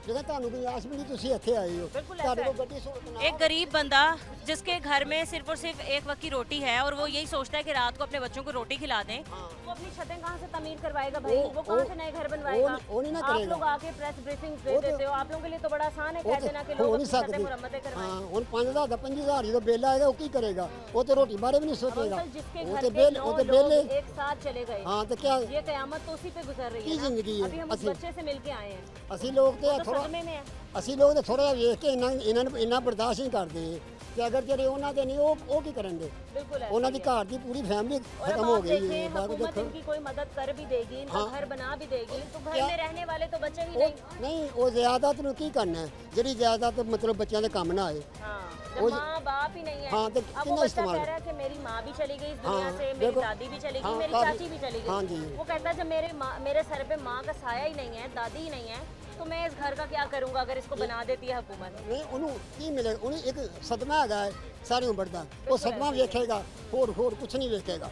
जगह ਤੁਹਾਨੂੰ गुंजाइश भी नहीं, तुम इतने आए हो, बिल्कुल ਤੁਹਾਡੇ ऐसा कोल गड्डी सोचना। एक गरीब बंदा जिसके घर में सिर्फ और सिर्फ एक वक्त की रोटी है और वो यही सोचता है कि रात को अपने बच्चों को रोटी खिला दें, वो अपनी छतें कहाँ से तमीर करवाएगा भाई? वो कहाँ से नए घर बनवाएगा? वो नहीं ना आप करेगा। लोग आके प्रेस ब्रीफिंग दे देते हो, आप लोगों के लिए तो बड़ा आसान है कह देना कि लोग अपनी छतें मुरम्मतें करवाएं। हाँ, ਹੁਣ 5000 ਦਾ 25000 ਜਦੋਂ ਬਿੱਲ ਆਏਗਾ ਉਹ ਕੀ ਕਰੇਗਾ? ਉਹ ਤੇ ਰੋਟੀ ਬਾਰੇ ਵੀ ਨਹੀਂ सोचेगा। अंकल, जिसके वो घर तो के बिल 9 वो तो लोग बिल एक साथ चले गए, हाँ तो क्या ये कयामत तो उसी पे गुजर रही की है ना। जिंदगी है? अभी हम उस असली- बच्चे से मिलके आए हैं, ਅਸੀਂ ਲੋਕ ਤੇ वो तो ਥੋੜਾ सदमे में है। ਅਸੀਂ ਲੋਕ ਤੇ ਥੋੜਾ ਜਿਹਾ ਵੇਖ ਕੇ ਇਹਨਾਂ ਨੂੰ ਇੰਨਾ ਬਰਦਾਸ਼ਤ ਨਹੀਂ ਕਰਦੇ ਕਿ ਅਗਰ ਜਿਹੜੇ ਉਹਨਾਂ ਦੇ ਨਹੀਂ ਉਹ ਕੀ ਕਰਨਗੇ? बिल्कुल ऐसा ਉਹਨਾਂ ही ਦੀ है। ਘਰ ਦੀ ਪੂਰੀ फैमिली और खत्म अब हो आप गई है। देखें, बाकी हुकूमत देखो इनकी कोई मदद कर भी देगी, इनका हाँ। घर बना भी देगी, तो घर क्या- में रहने वाले तो बचे ही ਉਹ नहीं। ਨਹੀਂ ਉਹ ਜ਼ਿਆਦਾਤ ਨੂੰ ਕੀ ਕਰਨਾ ਹੈ? ਜਿਹੜੀ ਜ਼ਿਆਦਾਤ ਮਤਲਬ ਬੱਚਿਆਂ ਦੇ ਕੰਮ ਨਾ ਆਏ। हाँ, वो जब माँ बाप ही नहीं है। हाँ, तो अब वो कितना बच्चा इस्तेमाल? कह रहा है कि मेरी माँ भी चली गई इस हाँ, दुनिया से, मेरी देखो, दादी भी चली गई, हाँ, मेरी काफी- चाची भी चली हाँ गई। जी। वो कहता है जब मेरे सर पे माँ का साया ही नहीं है, दादी ही नहीं है, तो मैं इस घर का क्या करूँगा अगर इसको बना देती है हुकूमत? ਨਹੀਂ ਉਹਨੂੰ ਕੀ ਮਿਲੇਗਾ? ਉਹਨੂੰ ਇੱਕ ਸਦਮਾ ਹੈਗਾ ਹੈ ਸਾਰੀ ਉਮਰ ਦਾ, ਉਹ ਸਦਮਾ ਵੇਖੇਗਾ, ਹੋਰ ਕੁਝ ਨਹੀਂ ਵੇਖੇਗਾ।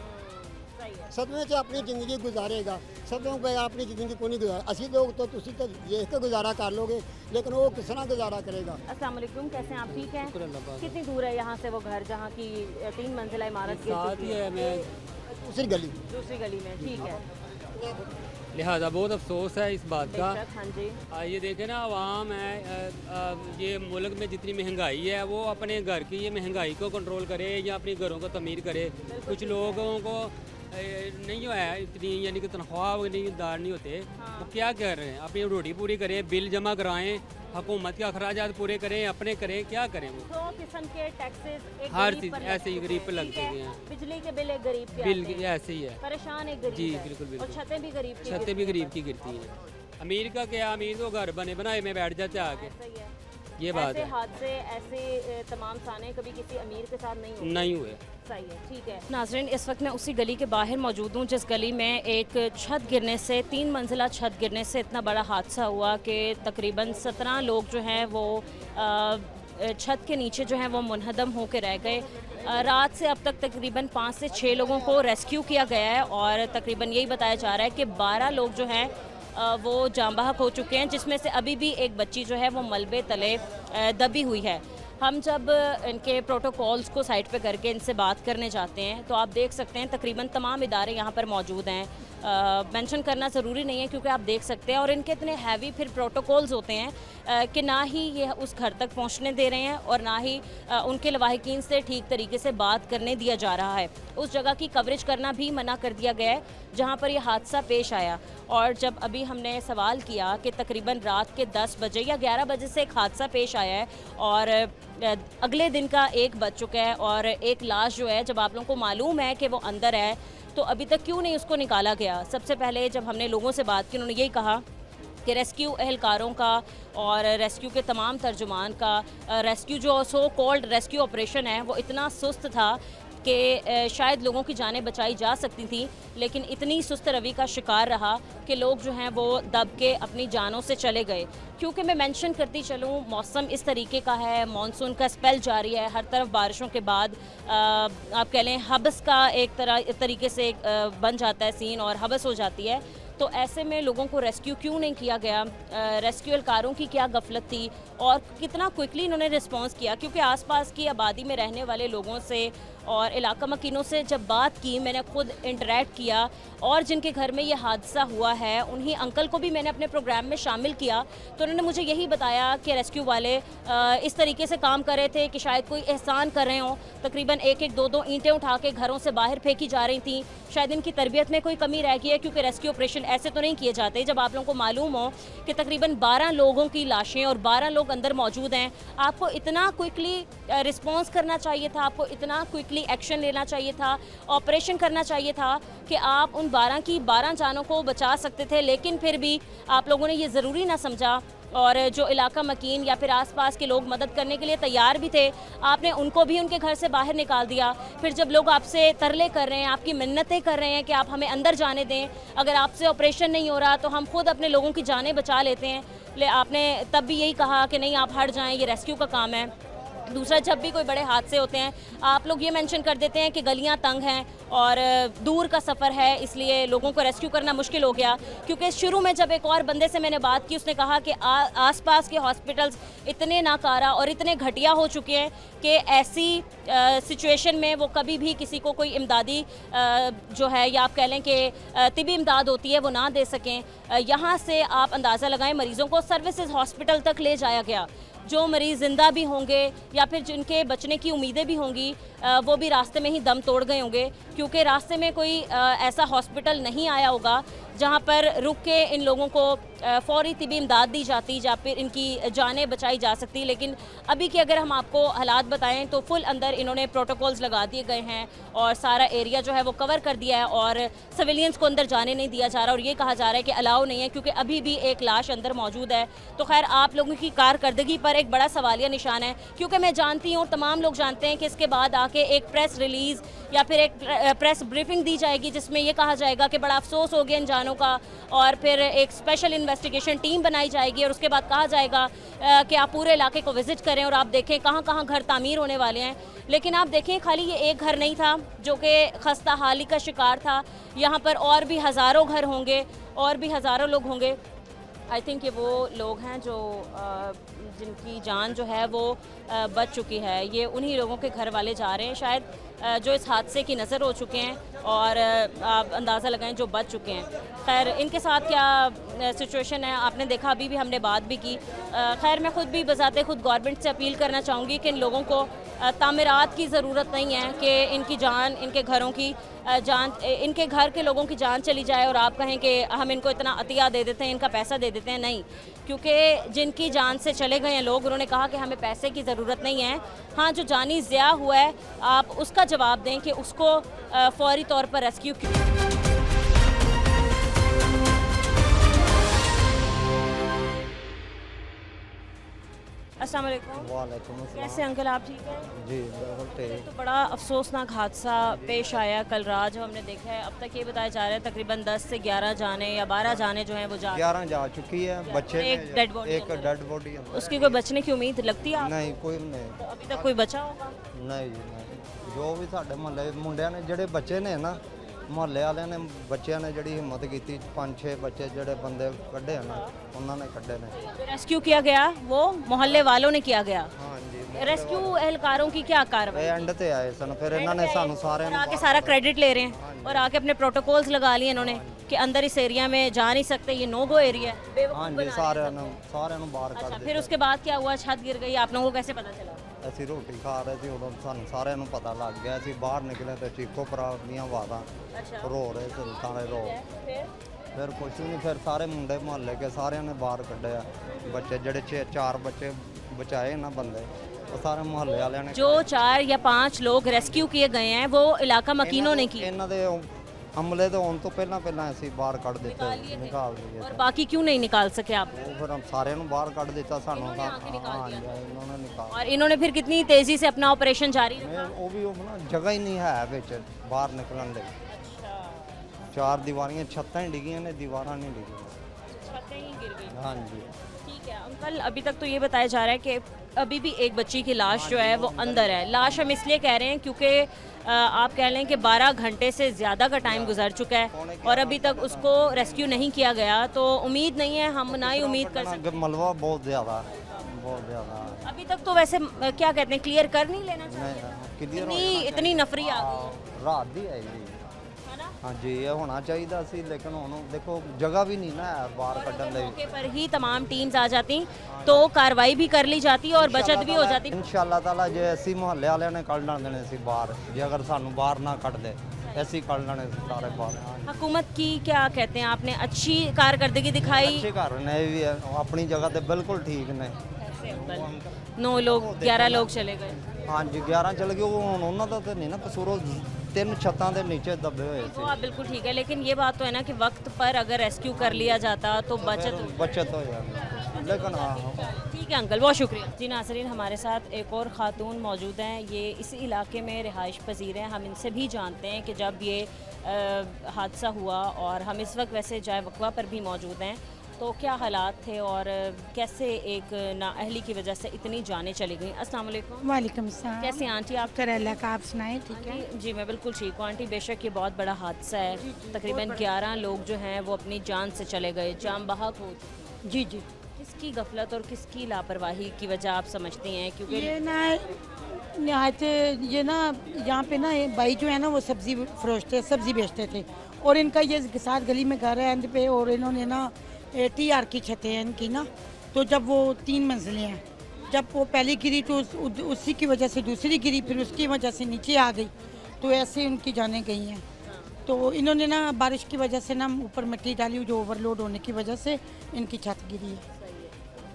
सही है। सदमे से अपनी ज़िंदगी गुजारेगा, सदमों पे अपनी ज़िंदगी को नहीं गुजार। असी लोग तो तुसी तो देख के गुजारा कर लोगे, लेकिन वो किस तरह गुजारा करेगा? अस्सलाम वालेकुम, कैसे हैं आप? ठीक हैं? कितनी दूर है यहाँ से वो घर जहाँ की 3 मंजिला इमारत गिर चुकी है? दूसरी गली दूसरी गली में, ठीक है। लिहाजा बहुत अफसोस है इस बात का। बेशक, हाँ जी। ये देखें ना, आवाम है, ये मुल्क में जितनी महंगाई है वो अपने घर की ये महंगाई को कंट्रोल करे या अपने घरों को तमीर करे। कुछ लोगों को नहीं है इतनी, यानी कि तनख्वाह दार नहीं होते, वो क्या कर रहे हैं? अपनी रोटी पूरी करें, बिल जमा कराएं, हुकूमत के अखराजात पूरे करें, अपने करें, क्या करें वो? 100 किस्म के टैक्सेस एक हर गरीब चीज़ पर ऐसे ही लगते गरीब पे हैं, लगते ठीक है? हैं। बिजली के बिल एक गरीब के बिल आते हैं, ऐसे ही है। परेशान एक गरीब जी, है। बिल्कुल, बिल्कुल। और छतें भी गरीब की छतें गिरती भी हैं। गरीब की गिरती हैं। अमीर का क्या, अमीर तो घर बने बनाए में बैठ जाते आके, ऐसा ही है। ये बात ऐसे है। हादसे, ऐसे तमाम साने कभी किसी अमीर के साथ नहीं होते। नहीं हुए। सही है, ठीक है। नाज़रीन, इस वक्त मैं उसी गली के बाहर मौजूद हूँ जिस गली में एक छत गिरने से, 3 मंजिला छत गिरने से इतना बड़ा हादसा हुआ कि तकरीबन 17 लोग जो हैं वो छत के नीचे जो हैं वो मुनहदम होकर रह गए। रात से अब तक तकरीबन 5 से 6 लोगों को रेस्क्यू किया गया है और तकरीबन यही बताया जा रहा है कि 12 लोग जो हैं वो जाँ बहक हो चुके हैं, जिसमें से अभी भी एक बच्ची जो है वो मलबे तले दबी हुई है। हम जब इनके प्रोटोकॉल्स को साइड पे करके इनसे बात करने जाते हैं तो आप देख सकते हैं तकरीबन तमाम इदारे यहाँ पर मौजूद हैं। मेंशन करना ज़रूरी नहीं है क्योंकि आप देख सकते हैं, और इनके इतने हैवी फिर प्रोटोकॉल्स होते हैं कि ना ही ये उस घर तक पहुँचने दे रहे हैं और ना ही उनके लवाहिकीन से ठीक तरीके से बात करने दिया जा रहा है। उस जगह की कवरेज करना भी मना कर दिया गया है जहाँ पर यह हादसा पेश आया। और जब अभी हमने सवाल किया कि तकरीबन रात के 10 बजे या 11 बजे से एक हादसा पेश आया है और अगले दिन का एक बज चुका है और एक लाश जो है, जब आप लोगों को मालूम है कि वो अंदर है तो अभी तक क्यों नहीं उसको निकाला गया? सबसे पहले जब हमने लोगों से बात की, उन्होंने यही कहा कि रेस्क्यू एहलकारों का और रेस्क्यू के तमाम तर्जुमान का रेस्क्यू जो सो कॉल्ड रेस्क्यू ऑपरेशन है वो इतना सुस्त था कि शायद लोगों की जानें बचाई जा सकती थी, लेकिन इतनी सुस्त रवि का शिकार रहा कि लोग जो हैं वो दब के अपनी जानों से चले गए। क्योंकि मैं मेंशन करती चलूँ, मौसम इस तरीके का है, मानसून का स्पेल जारी है, हर तरफ बारिशों के बाद आप कह लें हबस का एक तरीके से बन जाता है सीन और हबस हो जाती है। तो ऐसे में लोगों को रेस्क्यू क्यों नहीं किया गया? रेस्क्यू एहलकारों की क्या गफलत थी और कितना क्विकली इन्होंने रिस्पॉन्स किया? क्योंकि आसपास की आबादी में रहने वाले लोगों से और इलाका मकीनों से जब बात की, मैंने खुद इंटरेक्ट किया और जिनके घर में ये हादसा हुआ है उन्हीं अंकल को भी मैंने अपने प्रोग्राम में शामिल किया, तो उन्होंने मुझे यही बताया कि रेस्क्यू वाले इस तरीके से काम कर रहे थे कि शायद कोई एहसान कर रहे हों। तकरीबन एक दो ईंटें उठा के घरों से बाहर फेंकी जा रही थी। शायद इनकी तरबियत में कोई कमी रह गई है, क्योंकि रेस्क्यू ऑपरेशन ऐसे तो नहीं किए जाते। जब आप लोगों को मालूम हो कि तकरीबन 12 लोगों की लाशें और 12 लोग अंदर मौजूद हैं, आपको इतना क्विकली रिस्पॉन्स करना चाहिए था, आपको इतना क्विकली एक्शन लेना चाहिए था, ऑपरेशन करना चाहिए था कि आप उन 12 की 12 जानों को बचा सकते थे। लेकिन फिर भी आप लोगों ने ये ज़रूरी ना समझा, और जो इलाका मकीन या फिर आसपास के लोग मदद करने के लिए तैयार भी थे, आपने उनको भी उनके घर से बाहर निकाल दिया। फिर जब लोग आपसे तरले कर रहे हैं, आपकी मिन्नतें कर रहे हैं कि आप हमें अंदर जाने दें, अगर आपसे ऑपरेशन नहीं हो रहा तो हम खुद अपने लोगों की जानें बचा लेते हैं, आपने तब भी यही कहा कि नहीं आप हट जाएं, ये रेस्क्यू का काम है। दूसरा, जब भी कोई बड़े हादसे होते हैं आप लोग ये मेंशन कर देते हैं कि गलियां तंग हैं और दूर का सफ़र है, इसलिए लोगों को रेस्क्यू करना मुश्किल हो गया। क्योंकि शुरू में जब एक और बंदे से मैंने बात की, उसने कहा कि आसपास के हॉस्पिटल्स इतने नाकारा और इतने घटिया हो चुके हैं कि ऐसी सिचुएशन में वो कभी भी किसी को कोई इमदादी जो है, या आप कह लें कि तिबी इमदाद होती है, वो ना दे सकें। यहाँ से आप अंदाज़ा लगाएं, मरीज़ों को सर्विसेज हॉस्पिटल तक ले जाया गया। जो मरीज़ ज़िंदा भी होंगे या फिर जिनके बचने की उम्मीदें भी होंगी, वो भी रास्ते में ही दम तोड़ गए होंगे, क्योंकि रास्ते में कोई ऐसा हॉस्पिटल नहीं आया होगा जहाँ पर रुक के इन लोगों को फ़ौरी तिबी इमदाद दी जाती या फिर इनकी जानें बचाई जा सकती। लेकिन अभी के अगर हम आपको हालात बताएं तो फुल अंदर इन्होंने प्रोटोकॉल्स लगा दिए गए हैं और सारा एरिया जो है वो कवर कर दिया है और सिविलियंस को अंदर जाने नहीं दिया जा रहा, और ये कहा जा रहा है कि अलाउ नहीं है क्योंकि अभी भी एक लाश अंदर मौजूद है। तो खैर, आप लोगों की कारकर्दगी पर एक बड़ा सवालिया निशान है, क्योंकि मैं जानती हूँ, तमाम लोग जानते हैं कि इसके बाद आके एक प्रेस रिलीज़ या फिर एक प्रेस ब्रीफिंग दी जाएगी जिसमें ये कहा जाएगा कि बड़ा अफसोस हो गया इन जानों का, और फिर एक स्पेशल इन्वेस्टिगेशन टीम बनाई जाएगी और उसके बाद कहा जाएगा कि आप पूरे इलाके को विज़िट करें और आप देखें कहाँ कहाँ घर तामीर होने वाले हैं। लेकिन आप देखें, खाली ये एक घर नहीं था जो कि खस्ता हाली का शिकार था, यहाँ पर और भी हज़ारों घर होंगे और भी हज़ारों लोग होंगे। आई थिंक ये वो लोग हैं जो जिनकी जान जो है वो बच चुकी है। ये उन्हीं लोगों के घर वाले जा रहे हैं शायद, जो इस हादसे की नज़र हो चुके हैं और आप अंदाज़ा लगाएं जो बच चुके हैं। खैर, इनके साथ क्या सिचुएशन है आपने देखा, अभी भी हमने बात भी की। खैर, मैं खुद भी बजाते खुद गवर्नमेंट से अपील करना चाहूँगी कि इन लोगों को तामीरात की ज़रूरत नहीं है कि इनकी जान, इनके घरों की जान, इनके घर के लोगों की जान चली जाए और आप कहें कि हम इनको इतना अतिया दे देते हैं, इनका पैसा दे देते हैं। नहीं, क्योंकि जिनकी जान से चले गए हैं लोग, उन्होंने कहा कि हमें पैसे की ज़रूरत नहीं है। हाँ, जो जानी ज़िया हुआ है आप उसका जवाब दें कि उसको फौरी तौर पर रेस्क्यू अस्सलाम वालेकुम। वालेकुम अस्सलाम। कैसे अंकल, आप ठीक हैं? जी बिल्कुल ठीक। तो बड़ा अफसोसनाक हादसा पेश आया कल रात जो हमने देखा है। अब तक ये बताया जा रहा है तकरीबन 10 से 11 जाने या 12 जाने जो हैं वो 11 जा चुकी है। बच्चे एक डेड बॉडी उसकी कोई बचने की उम्मीद लगती है? नहीं, कोई नहीं। तो अभी तक कोई बचा होगा? नहीं जी, नहीं। जो भी साढ़े मोहल्ले मुंडिया ने ਜਿਹੜੇ बच्चे ने ना, ਮੁਹੱਲੇ ਵਾਲਿਆਂ ਨੇ ਬੱਚਿਆਂ ਨੇ ਜਿਹੜੀ ਹਿੰਮਤ ਕੀਤੀ, 5-6 ਬੱਚੇ ਜਿਹੜੇ ਬੰਦੇ ਕੱਢੇ ਨਾ ਉਹਨਾਂ ਨੇ ਕੱਢੇ ਨੇ। रेस्क्यू किया गया, वो मोहल्ले वालों ने किया गया। हाँ जी। रेस्क्यू एहलकारों की क्या कार्रवाई? ਇਹ ਐਂਡ ਤੇ ਆਏ ਸਨ, ਫਿਰ ਇਹਨਾਂ ਨੇ ਸਾਨੂੰ ਸਾਰਿਆਂ और ਨੂੰ आके सारा क्रेडिट ले रहे हैं और आके अपने प्रोटोकॉल्स लगा लिए इन्होंने कि अंदर इस एरिया में जा नहीं सकते, ये नो गो एरिया है। बेवकूफ़ हाँ जी, बना रहे हैं ਸਾਰਿਆਂ ਨੂੰ ਬਾਹਰ अच्छा, ਕੱਢ फिर उसके बाद क्या हुआ? छत गिर गई, आप लोगों को कैसे पता चला? ਅਸੀਂ ਰੋਟੀ ਖਾ ਰਹੇ ਸੀ, ਉਦੋਂ ਸਾਨੂੰ ਸਾਰਿਆਂ ਨੂੰ ਪਤਾ ਲੱਗ ਗਿਆ। ਅਸੀਂ ਬਾਹਰ ਨਿਕਲੇ ਤੇ ਚੀਕੋ ਪਰਾਰ ਦੀਆਂ ਆਵਾਜ਼ਾਂ, अच्छा, ਰੋ ਰਹੇ ਸੀ ਸਾਰੇ ਰੋ। फिर ਫਿਰ ਕੁਛ ਵੀ ਨਹੀਂ, ਫਿਰ ਸਾਰੇ ਮੁੰਡੇ ਮੁਹੱਲੇ ਕੇ ਸਾਰਿਆਂ ਨੇ ਬਾਹਰ ਕੱਢਿਆ। ਬੱਚੇ ਜਿਹੜੇ 4 ਬੱਚੇ ਬਚਾਏ ਨਾ ਬੰਦੇ, ਉਹ ਸਾਰੇ ਮੁਹੱਲੇ ਵਾਲਿਆਂ ਨੇ। जो 4 या 5 लोग रेस्क्यू किए गए हैं वो इलाका मकीनों ने किए, ਇਹਨਾਂ ਦੇ ਹਮਲੇ ਤੋਂ ਆਉਣ ਤੋਂ ਪਹਿਲਾਂ ਅਸੀਂ ਬਾਹਰ ਕੱਢ ਦਿੱਤੇ, ਨਿਕਾਲ ਦਿੱਤੇ। और बाकी क्यों नहीं निकाल सके आप? ਉਹ ਫਿਰ ਸਾਰਿਆਂ ਨੂੰ ਬਾਹਰ ਕੱਢ ਦਿੱਤਾ ਸਾਨੂੰ। ਹਾਂ ਜੀ, ਇਹਨਾਂ ਨੇ ਨਿਕਾਲ। और इन्होंने फिर कितनी तेजी से अपना ऑपरेशन जारी रखा? ਉਹ ਵੀ ਉਹ ਨਾ ਜਗ੍ਹਾ ਹੀ ਨਹੀਂ ਹੈ ਵਿੱਚ ਬਾਹਰ ਨਿਕਲਣ ਲਈ। 4 ਦੀਵਾਰੀਆਂ, ਛੱਤਾਂ ਹੀ ਡਿੱਗੀਆਂ ਨੇ, ਦੀਵਾਰਾਂ ਨਹੀਂ ਡਿੱਗੀਆਂ। छतें ही गिर गई। हाँ जी। ठीक है अंकल, अभी तक तो ये बताया जा रहा है कि अभी भी एक बच्ची की लाश जो है वो अंदर है। लाश हम इसलिए कह रहे हैं क्योंकि आप कह लें कि 12 घंटे से ज़्यादा का टाइम गुजर चुका है और अभी तक उसको रेस्क्यू नहीं किया गया, तो उम्मीद नहीं है, हम ना ही उम्मीद कर सकते। मलबा बहुत ज़्यादा, बहुत ज़्यादा। अभी तक तो वैसे क्या कहते हैं, क्लियर कर नहीं लेना चाहिए, क्लियर इतनी नफरी आ गई रात दी है जी। है ना। हाँ जी, ये होना चाहिए सी, लेकिन हुण देखो जगह भी नहीं ना है बाहर कड्ढन लई। मौके पर ही तमाम टीम्स आ जाती तो कार्रवाई भी कर ली जाती और बचत भी हो जाती। इंशाअल्लाह ताला जे ਅਸੀਂ ਮੁਹੱਲੇ ਵਾਲਿਆਂ ਨੇ ਕੱਢ ਲੈਣੇ ਸੀ ਬਾਹਰ, ਜੇ ਅਗਰ ਸਾਨੂੰ ਬਾਹਰ ਨਾ ਕੱਢਦੇ ऐसी कर लेने सारे बाहर। हुकूमत की क्या कहते हैं, आपने अच्छी कारकर्दगी दिखाई। अच्छे कर रहे भी है, अपनी जगह पे बिल्कुल ठीक ने। 9 लोग 11 लोग चले गए। हाँ जी 11 चले गए, वो उन्होंने तो नहीं ना कसूर, 3 छत्तां के नीचे दबे हुए थे। हाँ बिल्कुल ठीक है, लेकिन ये बात तो है ना कि वक्त पर अगर रेस्क्यू कर लिया जाता तो बचत हो जाती। लेकिन हाँ ठीक है अंकल, बहुत शुक्रिया जी। नाज़रीन, हमारे साथ एक और ख़ातून मौजूद हैं, ये इसी इलाके में रिहाइश पजीर हैं। हम इनसे भी जानते हैं कि जब ये हादसा हुआ और हम इस वक्त वैसे जाए वकवा पर भी मौजूद हैं, तो क्या हालात थे और कैसे एक नाअहली की वजह से इतनी जानें चली गई। अस्सलाम वालेकुम। वालेकुम सलाम। कैसे हैं आंटी आप? अल्लाह का, आप सुनाएं। ठीक है जी, मैं बिल्कुल ठीक हूँ आंटी। बेशक ये बहुत बड़ा हादसा है, तकरीबन 11 लोग जो हैं वो अपनी जान से चले गए, जान बहक हो। जी जी। किसकी गफलत और किसकी लापरवाही की वजह आप समझती हैं? क्योंकि ये ना नहायत ये ना यहाँ पे ना भाई जो है ना वो सब्ज़ी फरोश थे, सब्ज़ी बेचते थे, और इनका ये साथ गली में घर है एंड पे, और इन्होंने ना TR की छतें हैं इनकी ना, तो जब वो 3 मंजिलें हैं, जब वो पहली गिरी तो उसी की वजह से दूसरी गिरी, फिर उसकी वजह से नीचे आ गई, तो ऐसे उनकी जानें गई हैं। तो इन्होंने ना बारिश की वजह से ना ऊपर मिट्टी डाली, जो ओवरलोड होने की वजह से इनकी छत गिरी है,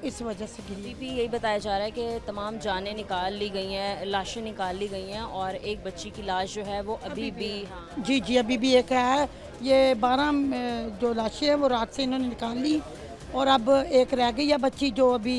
इस वजह से गिरी। भी यही बताया जा रहा है कि तमाम जानें निकाल ली गई हैं, लाशें निकाल ली गई हैं, और एक बच्ची की लाश जो है वो अभी भी जी जी अभी भी एक है। ये 12 जो लाशें हैं वो रात से इन्होंने निकाल ली, और अब एक रह गई है बच्ची, जो अभी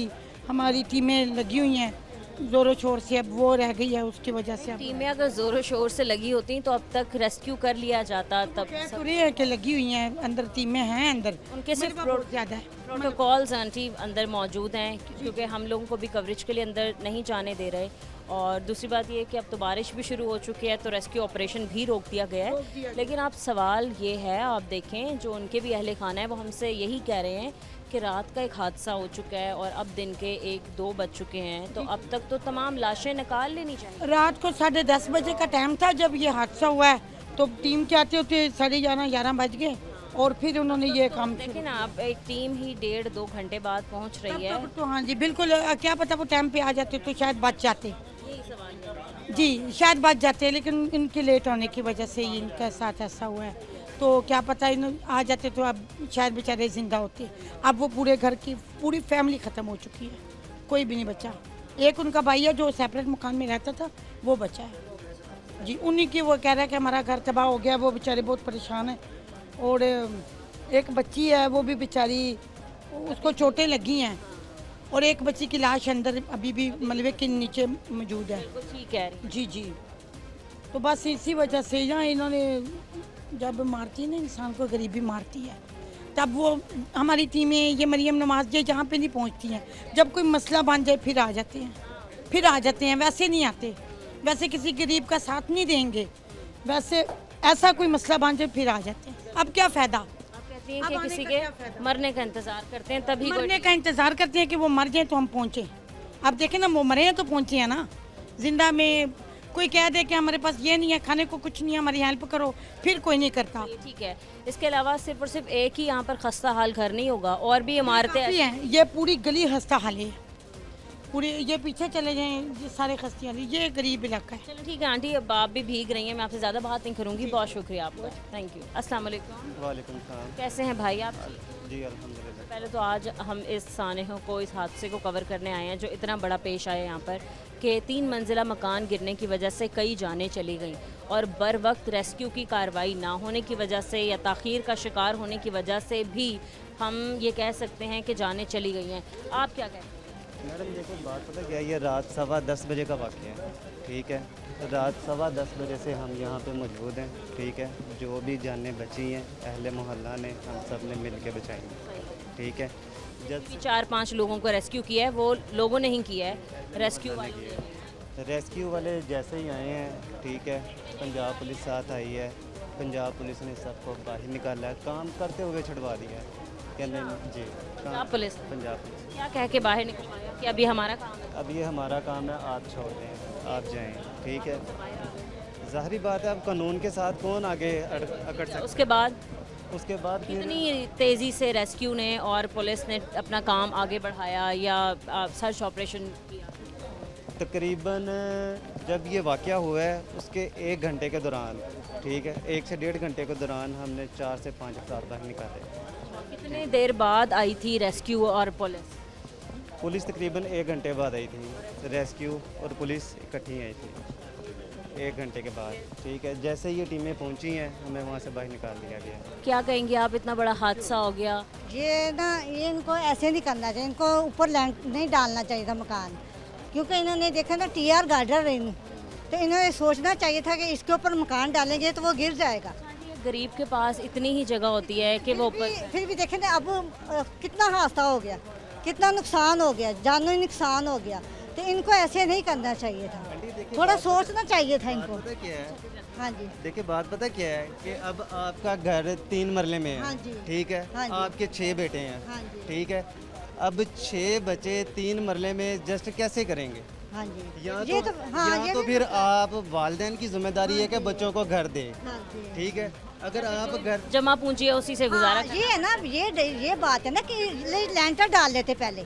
हमारी टीमें लगी हुई हैं ज़ोरों शोर से, अब वो रह गई है, उसकी वजह से। टीमें अगर ज़ोरों शोर से लगी होती तो अब तक रेस्क्यू कर लिया जाता। तब पूरी है कि लगी हुई हैं अंदर, टीमें हैं अंदर, उनके सिर्फ ज़्यादा है प्रोटोकॉल्स आंटी अंदर मौजूद हैं, क्योंकि हम लोगों को भी कवरेज के लिए अंदर नहीं जाने दे रहे। और दूसरी बात ये कि अब तो बारिश भी शुरू हो चुकी है, तो रेस्क्यू ऑपरेशन भी रोक दिया गया है। लेकिन आप सवाल ये है, आप देखें जो उनके भी अहले खाना है वो हमसे यही कह रहे हैं कि रात का एक हादसा हो चुका है और अब दिन के 1-2 बज चुके हैं, तो अब तक तो तमाम लाशें निकाल लेनी चाहिए। रात को 10:30 बजे का टाइम था जब ये हादसा हुआ है, तो टीम के आते होते 11:30 बज गए, और फिर उन्होंने ये काम। लेकिन आप एक टीम ही 1.5-2 घंटे बाद पहुंच रही है, तो हाँ जी बिल्कुल, क्या पता वो टाइम पे आ जाते तो शायद बच जाते। जी शायद बच जाते, लेकिन इनके लेट होने की वजह से इनके साथ ऐसा हुआ है, तो क्या पता इन आ जाते तो अब शायद बेचारे ज़िंदा होते। अब वो पूरे घर की पूरी फैमिली ख़त्म हो चुकी है, कोई भी नहीं बचा। एक उनका भाई है जो सेपरेट मकान में रहता था, वो बचा है जी, उन्हीं की वो कह रहा है कि हमारा घर तबाह हो गया, वो बेचारे बहुत परेशान हैं। और एक बच्ची है, वो भी बेचारी, उसको चोटें लगी हैं, और एक बच्ची की लाश अंदर अभी भी मलबे के नीचे मौजूद है। ठीक है जी जी। तो बस इसी वजह से यहाँ इन्होंने, जब मारती है ना इंसान को, गरीबी मारती है, तब वो हमारी टीमें ये मरियम नवाज ये जहाँ पे नहीं पहुँचती हैं, जब कोई मसला बन जाए फिर आ जाते हैं, वैसे नहीं आते, वैसे किसी गरीब का साथ नहीं देंगे, वैसे ऐसा कोई मसला बन जाए फिर आ जाते हैं। अब क्या फ़ायदा, कि किसी के मरने का इंतज़ार करते हैं, तभी मरने का इंतज़ार करते हैं कि वो मर जाए तो हम पहुँचे। अब देखें ना, वो मरे हैं तो पहुँचे हैं ना। जिंदा में कोई कह दे कि हमारे पास ये नहीं है, खाने को कुछ नहीं है, हमारी हेल्प करो, फिर कोई नहीं करता। ठीक है, इसके अलावा सिर्फ और सिर्फ एक ही यहाँ पर खस्ता हाल घर नहीं होगा, और भी इमारतें हैं। ये पूरी गली खस्ता हाल है, पूरी ये पीछे चले जाएं ये सारे खस्ती वाली, ये गरीब इलाका है। चलो ठीक है आंटी, अब आप भी भीग रही हैं, मैं आपसे ज़्यादा बात नहीं करूँगी। बहुत शुक्रिया आपका, थैंक यू। अस्सलाम वालेकुम। वालेकुम सलाम। कैसे हैं भाई आप? जी अल्हम्दुलिल्लाह। पहले तो आज हम इस सानहों को, इस हादसे को कवर करने आए हैं जो इतना बड़ा पेश आया यहाँ पर, कि 3 मंजिला मकान गिरने की वजह से कई जानें चली गईं, और बर वक्त रेस्क्यू की कार्रवाई ना होने की वजह से या ताख़ीर का शिकार होने की वजह से भी हम ये कह सकते हैं कि जानें चली गई हैं। आप क्या कहते हैं? मैडम देखो बात पता क्या, ये रात 10:15 बजे का वाक़या है, ठीक है। रात 10:15 बजे से हम यहाँ पे मौजूद हैं, ठीक है। जो भी जानें बची हैं अहले मोहल्ला ने, हम सब ने मिल के बचाई, ठीक है। जब 4-5 लोगों को रेस्क्यू किया है, वो लोगों ने ही किया है, रेस्क्यू वाले जैसे ही आए हैं, ठीक है। पंजाब पुलिस साथ आई है, पंजाब पुलिस ने सबको बाहर निकाला है, काम करते हुए छुड़वा दिया है, कहने जी पंजाब पुलिस पंजाब पुलिस। क्या कह के बाहर निकलवाया कि अभी हमारा काम है? अब ये हमारा काम है, आप छोड़ दें, आप जाएं, ठीक है। ज़ाहिरी बात है, अब कानून के साथ कौन आगे अकड़ सकता है। उसके बाद फिर कितनी तेज़ी से रेस्क्यू ने और पुलिस ने अपना काम आगे बढ़ाया या सर्च ऑपरेशन किया? तकरीबन जब ये वाक़या हुआ है उसके 1 घंटे के दौरान, ठीक है, 1 से 1.5 घंटे के दौरान हमने 4 से 5 अफराद बाहर निकाले। कितने देर बाद आई थी रेस्क्यू और पुलिस? पुलिस तकरीबन 1 घंटे बाद आई थी, रेस्क्यू और पुलिस इकट्ठी आई थी 1 घंटे के बाद, ठीक है। जैसे ये टीमें पहुंची हैं हमें वहाँ से बाहर निकाल दिया गया। क्या कहेंगे आप, इतना बड़ा हादसा हो गया? ये ना, ये इनको ऐसे नहीं करना चाहिए, इनको ऊपर लैंड नहीं डालना चाहिए था मकान, क्योंकि इन्होंने देखा ना TR गार्डर है, तो इन्हें सोचना चाहिए था कि इसके ऊपर मकान डालेंगे तो वो गिर जाएगा। गरीब के पास इतनी ही जगह होती है कि वो ऊपर, फिर भी देखें ना, अब कितना हादसा हो गया, कितना नुकसान हो गया, जानी नुकसान हो गया, तो इनको ऐसे नहीं करना चाहिए था, थोड़ा सोचना चाहिए था इनको। पता क्या है, हाँ जी, देखिए बात पता क्या है कि अब आपका घर 3 मरले में हाँ है, जी, ठीक है, हाँ जी, आपके 6 बेटे हैं, हाँ जी, ठीक है। अब 6 बच्चे 3 मरले में जस्ट कैसे करेंगे? हाँ जी, या ये तो, हाँ, या ये तो भी फिर होता है। आप वालिदैन की जिम्मेदारी है कि बच्चों को घर दें, हाँ जी, ठीक है। अगर आप घर जमा पूंजी है उसी से गुजारा हाँ, ये है ना, ये बात है ना कि लैंटर डाल लेते पहले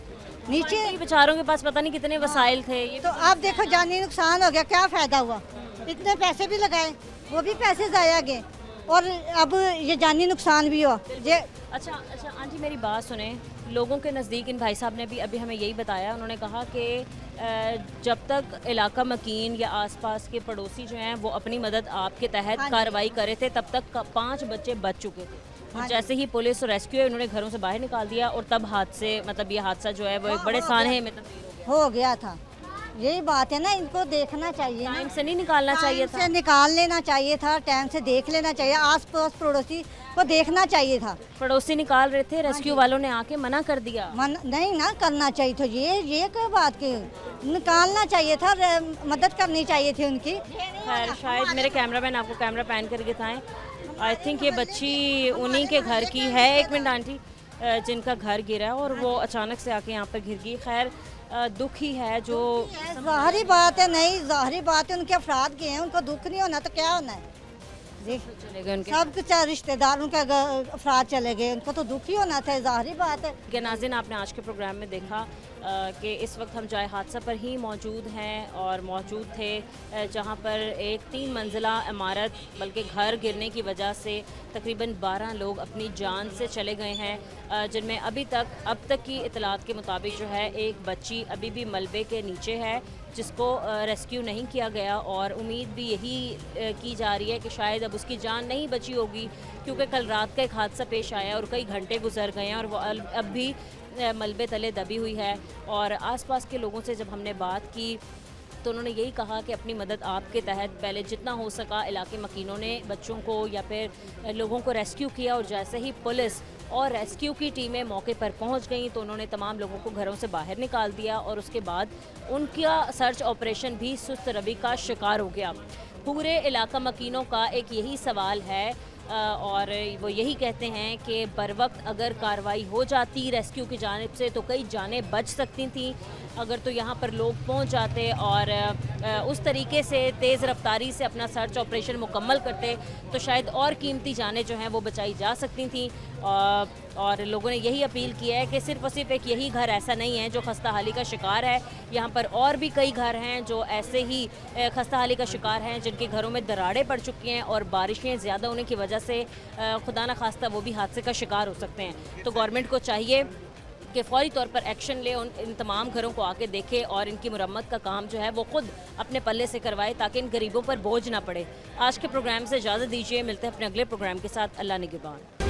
नीचे, बेचारों के पास पता नहीं कितने वसाइल थे। ये तो आप देखो जानी नुकसान हो गया, क्या फ़ायदा हुआ, इतने पैसे भी लगाए, वो भी पैसे ज़ाया गए, और अब ये जानी नुकसान भी हुआ। ये अच्छा आंटी मेरी बात सुने, लोगों के नज़दीक इन भाई साहब ने भी अभी हमें यही बताया, उन्होंने कहा कि जब तक इलाका मकीन या आसपास के पड़ोसी जो हैं वो अपनी मदद आपके तहत हाँ जी। कार्रवाई करे थे, तब तक 5 बच्चे बच चुके थे। हाँ जैसे ही पुलिस और रेस्क्यू है, उन्होंने घरों से बाहर निकाल दिया और तब हादसे, मतलब ये हादसा जो है वो एक बड़े सानहे में तब्दील हो गया था। यही बात है ना, इनको देखना चाहिए, टाइम से नहीं निकालना चाहिए था। से निकाल लेना चाहिए था, टाइम से देख लेना चाहिए, आस पास पड़ोसी को देखना चाहिए था। पड़ोसी निकाल रहे थे, रेस्क्यू वालों ने आके मना कर दिया। नहीं ना करना चाहिए था, ये क्या बात की, निकालना चाहिए था, मदद करनी चाहिए थी उनकी। खैर शायद मेरे कैमरामैन आपको कैमरा पैन करके बताएं, आई थिंक ये बच्ची उन्हीं के घर की है, 1 मिनट आंटी, जिनका घर गिरा है और वो अचानक से आके यहाँ पर गिर गई। खैर दुख ही है जो, ज़ाहिरी बात है, नहीं ज़ाहिरी बात है, उनके अफराद के हैं, उनको दुख नहीं होना तो क्या होना है, चले गए उनके सब कुछ रिश्तेदार उनके अफराद चले गए, उनको तो दुख ही होना था, ज़ाहिरी बात है। कि नाज़रीन आपने आज के प्रोग्राम में देखा कि इस वक्त हम जाए हादसा पर ही मौजूद हैं और मौजूद थे जहां पर एक 3 मंजिला इमारत, बल्कि घर गिरने की वजह से तकरीबन 12 लोग अपनी जान से चले गए हैं, जिनमें अब तक की इतलात के मुताबिक जो है एक बच्ची अभी भी मलबे के नीचे है, जिसको रेस्क्यू नहीं किया गया, और उम्मीद भी यही की जा रही है कि शायद अब उसकी जान नहीं बची होगी, क्योंकि कल रात का एक हादसा पेश आया और कई घंटे गुजर गए हैं और वो अब भी मलबे तले दबी हुई है। और आसपास के लोगों से जब हमने बात की तो उन्होंने यही कहा कि अपनी मदद आपके तहत पहले जितना हो सका इलाके मकीनों ने बच्चों को या फिर लोगों को रेस्क्यू किया, और जैसे ही पुलिस और रेस्क्यू की टीमें मौके पर पहुंच गईं तो उन्होंने तमाम लोगों को घरों से बाहर निकाल दिया और उसके बाद उनका सर्च ऑपरेशन भी सुस्त रवि का शिकार हो गया। पूरे इलाका मकीनों का एक यही सवाल है और वो यही कहते हैं कि बर वक्त अगर कार्रवाई हो जाती रेस्क्यू की जानिब से तो कई जानें बच सकती थीं, अगर तो यहाँ पर लोग पहुँच जाते और उस तरीके से तेज़ रफ्तारी से अपना सर्च ऑपरेशन मुकम्मल करते तो शायद और कीमती जानें जो हैं वो बचाई जा सकती थीं। और लोगों ने यही अपील की है कि सिर्फ़ और सिर्फ एक यही घर ऐसा नहीं है जो खस्ताहाली का शिकार है, यहाँ पर और भी कई घर हैं जो ऐसे ही खस्ताहाली का शिकार हैं, जिनके घरों में दरारें पड़ चुकी हैं और बारिशें ज़्यादा होने की वजह से खुदा न खास्ता वो भी हादसे का शिकार हो सकते हैं। तो गवर्नमेंट को चाहिए कि फ़ौरी तौर पर एक्शन ले, इन तमाम घरों को आके देखे और इनकी मुरम्मत का काम जो है वो ख़ुद अपने पल्ले से करवाए ताकि इन गरीबों पर बोझ ना पड़े। आज के प्रोग्राम से इजाज़त दीजिए, मिलते हैं अपने अगले प्रोग्राम के साथ। अल्लाह निगहबान।